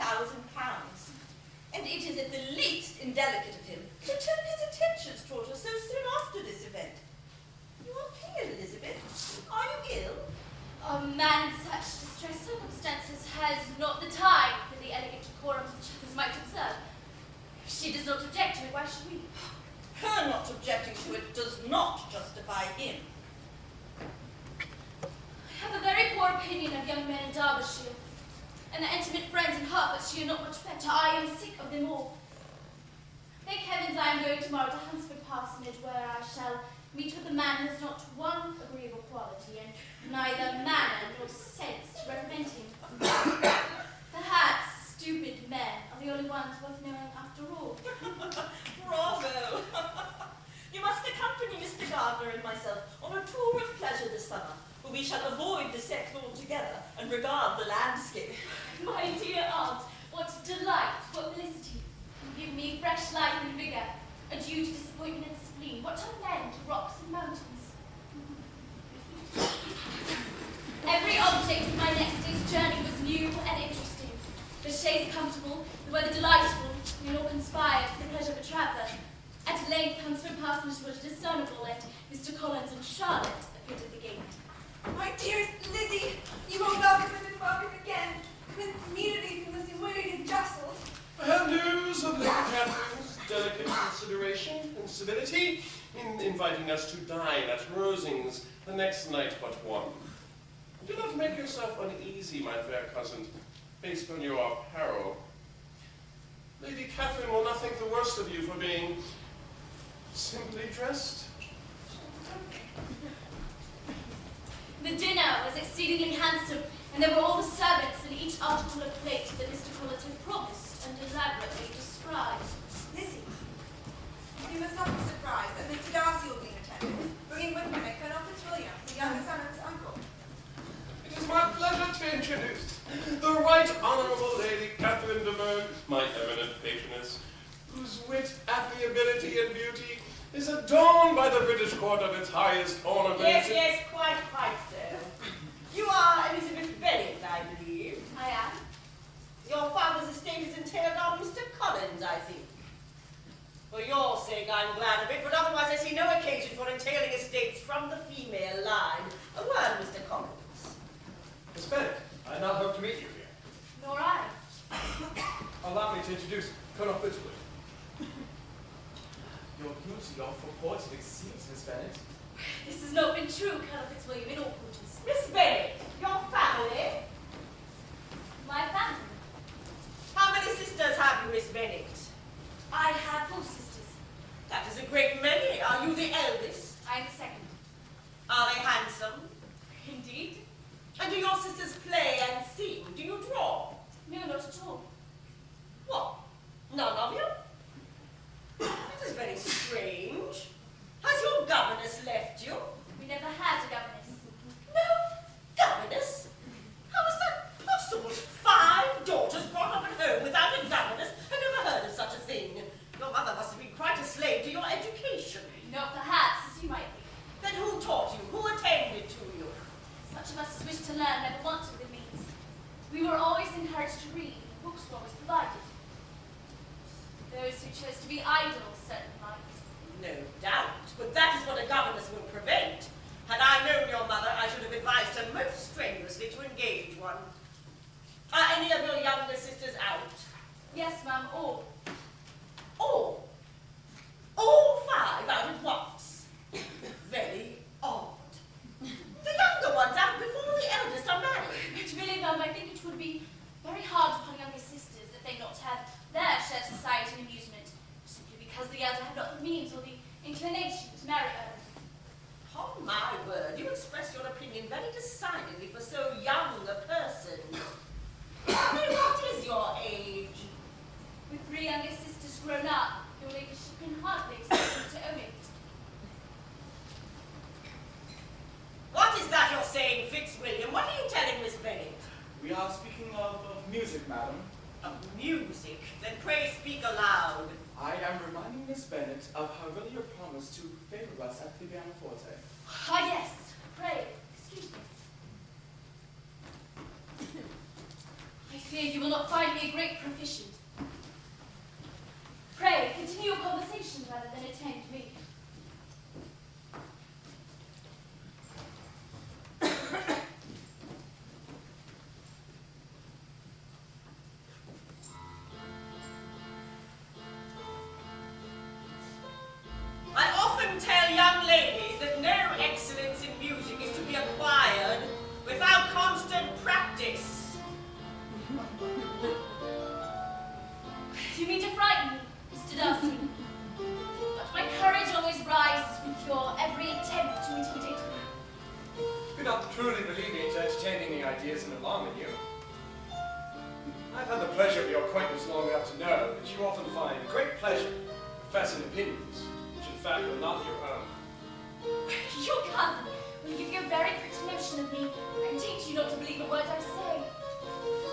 And it is at the least indelicate of him to turn his attentions toward her so soon after this event. You are pale, Elizabeth. Are you ill? A man in such distressed circumstances has not the time for the elegant decorums which others might observe. If she does not object to it, why should we? Her not objecting to it does not justify him. I have a very poor opinion of young men in Derbyshire, and the intimate friends in Hertfordshire not much better. I am sick of them all. Thank heavens I am going tomorrow to Hunsford Parsonage, where I shall meet with a man who has not one agreeable quality, and neither manner nor sense to recommend him. Perhaps stupid men are the only ones worth knowing after all. Bravo! You must accompany Mr. Gardner and myself on a tour of pleasure this summer, where we shall avoid the sex altogether and regard the landscape. My dear aunt, what delight, what felicity. You give me fresh life and vigour, adieu to disappointment and spleen. What a land to rocks and mountains. Every object of my next day's journey was new and interesting. The chaise comfortable, the weather delightful, and all conspired for the pleasure of a traveller. At length, Hunsford Parsonage was discernible, and Mr. Collins and Charlotte appeared at the gate. My dearest Lizzie, you are welcome and welcome again. Come immediately from this waiting jostle. I have news of Lady Catherine's delicate consideration and civility in inviting us to dine at Rosings the next night but one. Do not make yourself uneasy, my fair cousin, based on your apparel. Lady Catherine will not think the worst of you for being simply dressed. The dinner was exceedingly handsome, and there were all the servants and each article of plate that Mr. Collins had promised and elaborately described. Lizzie, you must not be surprised that Mr. Darcy will be in attendance, bringing with him Colonel Fitzwilliam, the younger son of his uncle. It is my pleasure to introduce the Right Honourable Lady Catherine de Bourgh, my eminent patroness, whose wit, affability, and beauty is adorned by the British court of its highest ornaments. Yes, quite so. You are Elizabeth Bennet, I believe. I am. Your father's estate is entailed on Mr. Collins, I think. For your sake, I'm glad of it, but otherwise I see no occasion for entailing estates from the female line. A word, Mr. Collins. Miss Bennet, I now hope to meet you here. Nor I. Allow me to introduce Colonel Fitzwilliam. Your beauty of purported exceeds, Miss Bennet. This has not been true, Colonel Fitzwilliam, in all quarters. Miss Bennet, your family? My family. How many sisters have you, Miss Bennet? I have 4 sisters. That is a great many. Are you the eldest? I am the second. Are they handsome? Indeed? And do your sisters play and sing? Do you draw? No, not at all. What? None of you? That is very strange. Has your governess left you? We never had a governess. No governess? How is that possible? 5 daughters brought up at home without a governess? I never heard of such a thing. Your mother must have been quite a slave to your education. Not perhaps, as you might think. Then who taught you? Who attended to you? Such of us as wished to learn never wanted the means. We were always encouraged to read, and books were always provided. Those who chose to be idle certainly might. yes, ma'am, all. All? All 5 out at once? Very odd. The younger ones out before the eldest are married. But really, ma'am, I think it would be very hard upon younger sisters that they not have their shared society and amusement, simply because the elder have not the means or the inclination to marry early. Upon my word, you express your opinion very decidedly for so young a person. Pray, what is your age? With 3 younger sisters grown up, your ladyship can hardly expect me to own it. What is that you're saying, Fitzwilliam? What are you telling Miss Bennet? We are speaking of music, madam. Of music? Then pray speak aloud. I am reminding Miss Bennet of her earlier promise to favor us at the pianoforte. Ah, yes. Pray, excuse me. I fear you will not find me a great proficient. Pray, continue your conversation rather than attend me. I often tell young ladies that no excellence in music is to be acquired without constant practice. You mean to frighten me, Mr. Darcy? But my courage always rises with your every attempt to intimidate me. Do not truly believe me to entertain any ideas in alarm in you. I've had the pleasure of your acquaintance long enough to know that you often find great pleasure professing opinions, which in fact are not your own. Your cousin will give you a very pretty notion of me and teach you not to believe a word I say.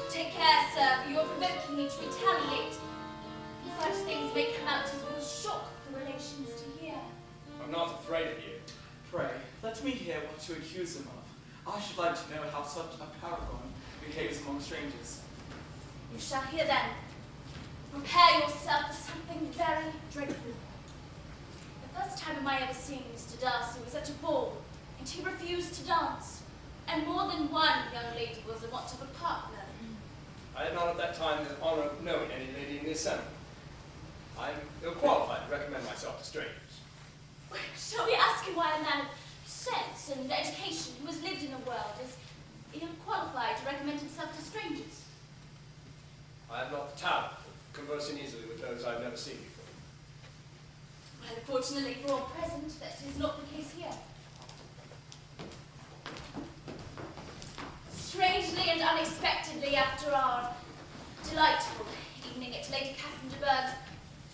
Take care, sir, for you are provoking me to retaliate. Such things may come out as will shock the relations to hear. I'm not afraid of you. Pray, let me hear what you accuse him of. I should like to know how such a paragon behaves among strangers. You shall hear then. Prepare yourself for something very dreadful. The first time of my ever seeing Mr. Darcy was at a ball, and he refused to dance. And more than one young lady was in want of a partner. I had not at that time the honor of knowing any lady in the assembly. I am ill qualified to recommend myself to strangers. Shall we ask him why a man of sense and education who has lived in the world is ill qualified to recommend himself to strangers? I have not the talent of conversing easily with those I have never seen before. Well, fortunately for all present, that is not the case here. Strangely and unexpectedly, after our delightful evening at Lady Catherine de Bourgh's,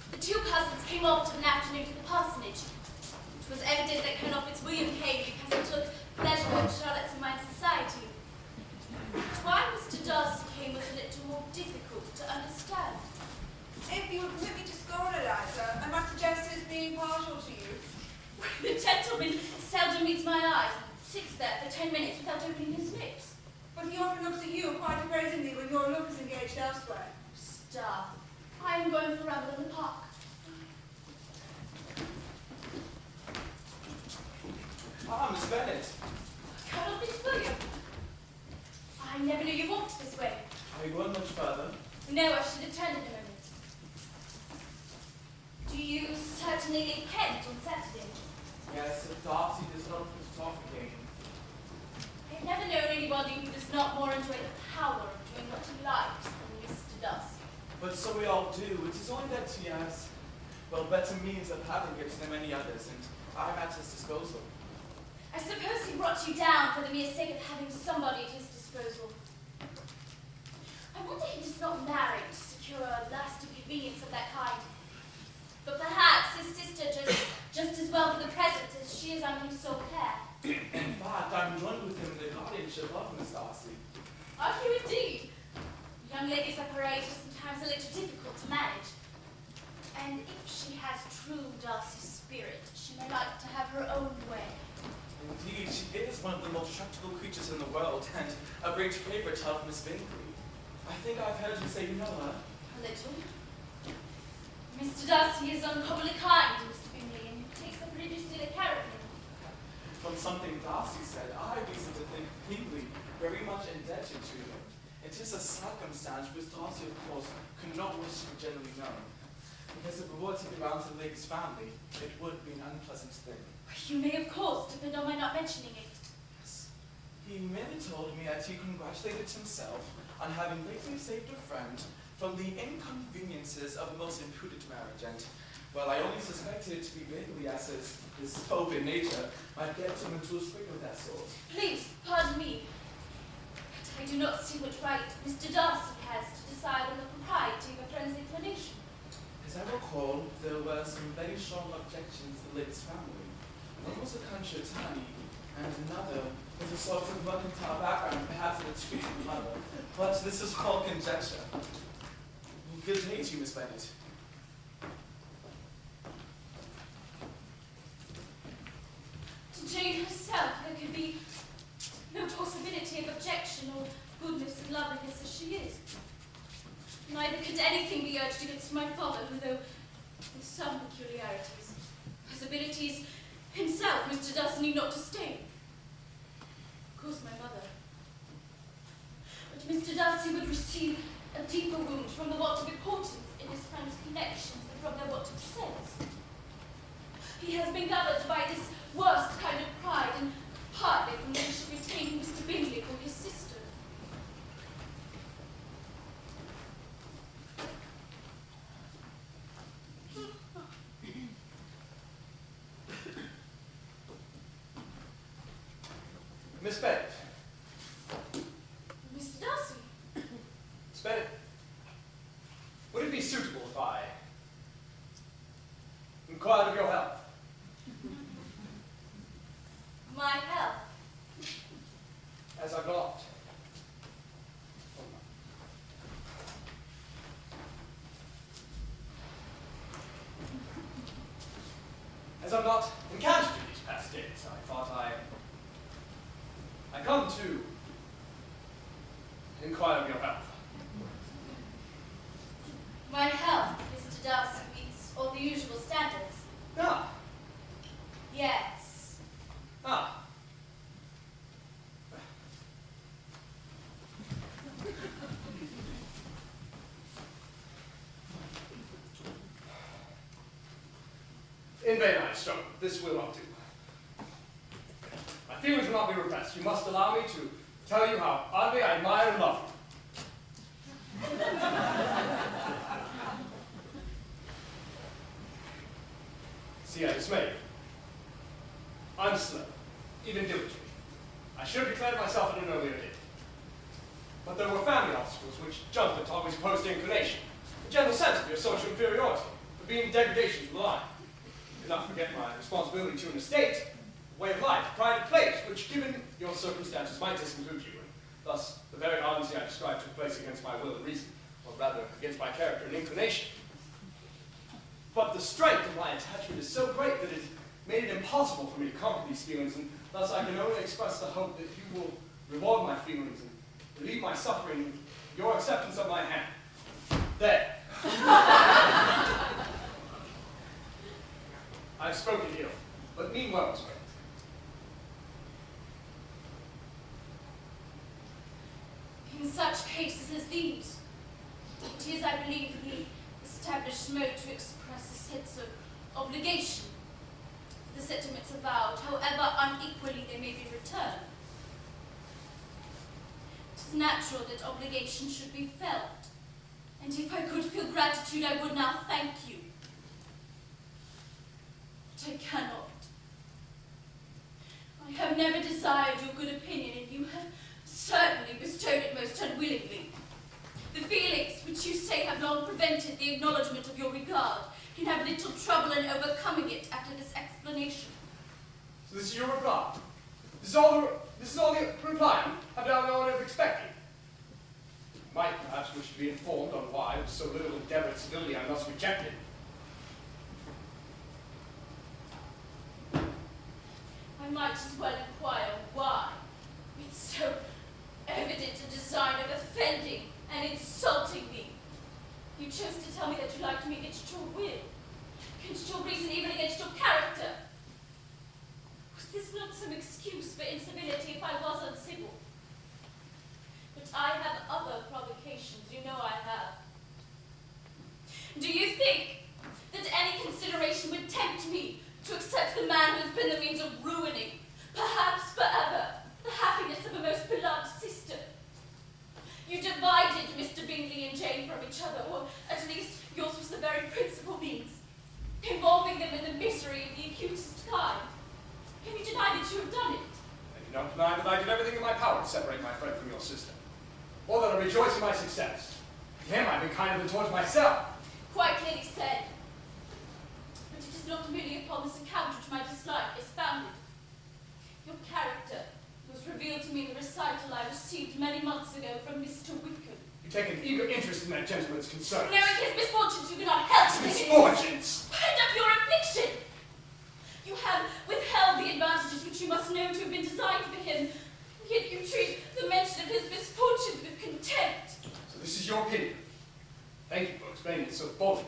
the 2 cousins came off to an afternoon to the parsonage. It was evident that Colonel Fitzwilliam came because he took pleasure in Charlotte's and mine society. But why Mr. Darcy came was a little more difficult to understand. If you would permit me to scold Eliza, I must suggest his being partial to you. The gentleman seldom meets my eyes, sits there for 10 minutes without opening his lips. But he often looks at you quite appraisingly when your look is engaged elsewhere. Stuff. I am going for a ramble in the park. Ah, Miss Bennet. Colonel Fitzwilliam. I never knew you walked this way. Are you going much further? No, I should have turned in a moment. Do you certainly leave Kent on Saturday? Yes, if Darcy does not put it off occasion. I've never known anybody who does not more enjoy the power of doing what he likes than Mr. Darcy. But so we all do. It is only that he has, well, better means of having it than many others, and I'm at his disposal. I suppose he brought you down for the mere sake of having somebody at his disposal. I wonder he does not marry to secure a lasting convenience of that kind. But perhaps his sister just as well for the present as she is under his sole care. In fact, I'm joined with him in the guardianship of Miss Darcy. Are you indeed? Young ladies of her age are sometimes a little difficult to manage. And if she has true Darcy's spirit, she may like to have her own way. Indeed, she is one of the most tractable creatures in the world, and a great favorite of Miss Bingley. I think I've heard you say you know her. A little. Mr. Darcy is uncommonly kind to Mr. Bingley, and takes a pretty distinct care of him. From something Darcy said, I reason to think Bingley very much indebted to him. It is a circumstance which Darcy, of course, could not wish to be generally known. Because if it were to be around to the lady's family, it would be an unpleasant thing. You may, of course, depend on my not mentioning it. Yes. He merely told me that he congratulated himself on having lately saved a friend from the inconveniences of a most imprudent marriage, and, well, I only suspected it to be vaguely as his open nature might get him into a scrape of that sort. Please, pardon me, but I do not see what right Mr. Darcy has to decide on the propriety of a friend's inclination. As I recall, there were some very strong objections to the lady's family. One was a country attorney, and another was a sort of mercantile background, perhaps an extreme mother. But this is all conjecture. Good day to you, Miss Bennet. To Jane herself, there could be no possibility of objection or goodness and loveliness as she is. Neither could anything be urged against my father, who, though with some peculiarities, his abilities himself, Mr. Darcy need not disdain. Of course, my mother. But Mr. Darcy would receive a deeper wound from the want of importance in his friend's connections than from their want of sense. He has been governed by this worst kind of pride, and partly from the wish of retaining Mr. Bingley for his sister. Miss Bennet. Mr. Darcy. Miss Bennet, would it be suitable if I inquired of your health? My health. As I've not. As I've not encountered you these past days, I thought I come to inquire of your health. My health, Mr. Darcy, meets all the usual standards. Ah, Yes. ah. In vain I struggle. This will not do. My feelings will not be repressed. You must allow me to tell you how utterly I admire and love you. See, I dismay you. I'm slow, even diligent. I should have declared myself at an earlier date. But there were family obstacles which judgment always opposed to inclination, a general sense of your social inferiority, the being degradation to the line. I did not forget my responsibility to an estate, a way of life, pride of place, which, given your circumstances, might disconclude you, and thus the very honesty I described took place against my will and reason, or rather against my character and inclination. But the strength of my attachment is so great that it made it impossible for me to conquer these feelings, and thus I can only express the hope that you will reward my feelings and relieve my suffering in your acceptance of my hand. There. I've spoken ill, but mean well as well. In such cases as these, it is, I believe, the established mode to express a sense of obligation. The sentiments avowed, however unequally they may be returned. It is natural that obligation should be felt, and if I could feel gratitude, I would now thank you. But I cannot. I have never desired your good opinion, and you have certainly bestowed it most unwillingly. The feelings which you say have long prevented the acknowledgement of your regard can have little trouble in overcoming it after this explanation. So this is your reply? This is all the reply I would have expected. You might perhaps wish to be informed on why, with so little endeavored civility, I thus rejected. I might as well inquire why, with so evident a design of offending and insulting me. You chose to tell me that you liked me against your will, against your reason, even against your character. Was this not some excuse for incivility if I was uncivil? But I have other been the means of ruining, perhaps forever, the happiness of a most beloved sister. You divided Mr. Bingley and Jane from each other, or at least yours was the very principal means, involving them in the misery of the acutest kind. Can you deny that you have done it? I do not deny that I did everything in my power to separate my friend from your sister. Or that I rejoice in my success. To him I've been kinder than towards myself. Quite clearly said. But it is not merely upon this account which my dislike is founded. Your character was revealed to me in the recital I received many months ago from Mr. Wickham. You take an eager interest in that gentleman's concerns. Knowing his misfortunes, you cannot help His misfortunes! Wind up your affliction! You have withheld the advantages which you must know to have been designed for him, yet you treat the mention of his misfortunes with contempt. So this is your opinion. Thank you for explaining it so fully.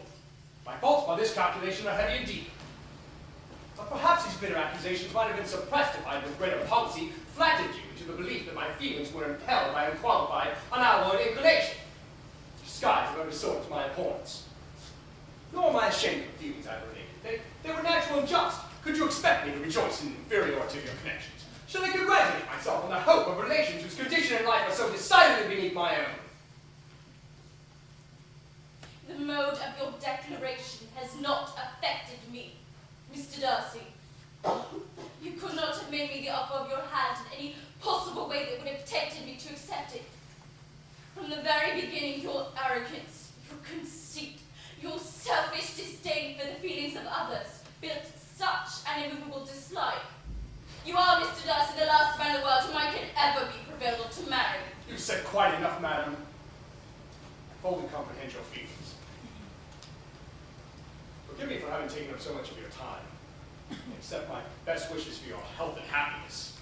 My faults by this calculation are heavy indeed. But perhaps these bitter accusations might have been suppressed if I had with greater policy flattered you into the belief that my feelings were impelled by unqualified, unalloyed inclination. Disguised of every sort to my abhorrence. Nor am I ashamed of the feelings I related. They were natural and just. Could you expect me to rejoice in the inferiority of your connections? Shall I congratulate myself on the hope of relations whose condition in life are so decidedly beneath my own? The mode of your declaration has not affected me, Mr. Darcy. You could not have made me the offer of your hand in any possible way that would have tempted me to accept it. From the very beginning, your arrogance, your conceit, your selfish disdain for the feelings of others built such an immovable dislike. You are, Mr. Darcy, the last man in the world whom I could ever be prevailed on to marry. You've said quite enough, madam. I fully comprehend your feelings. Forgive me for having taken up so much of your time. Accept my best wishes for your health and happiness.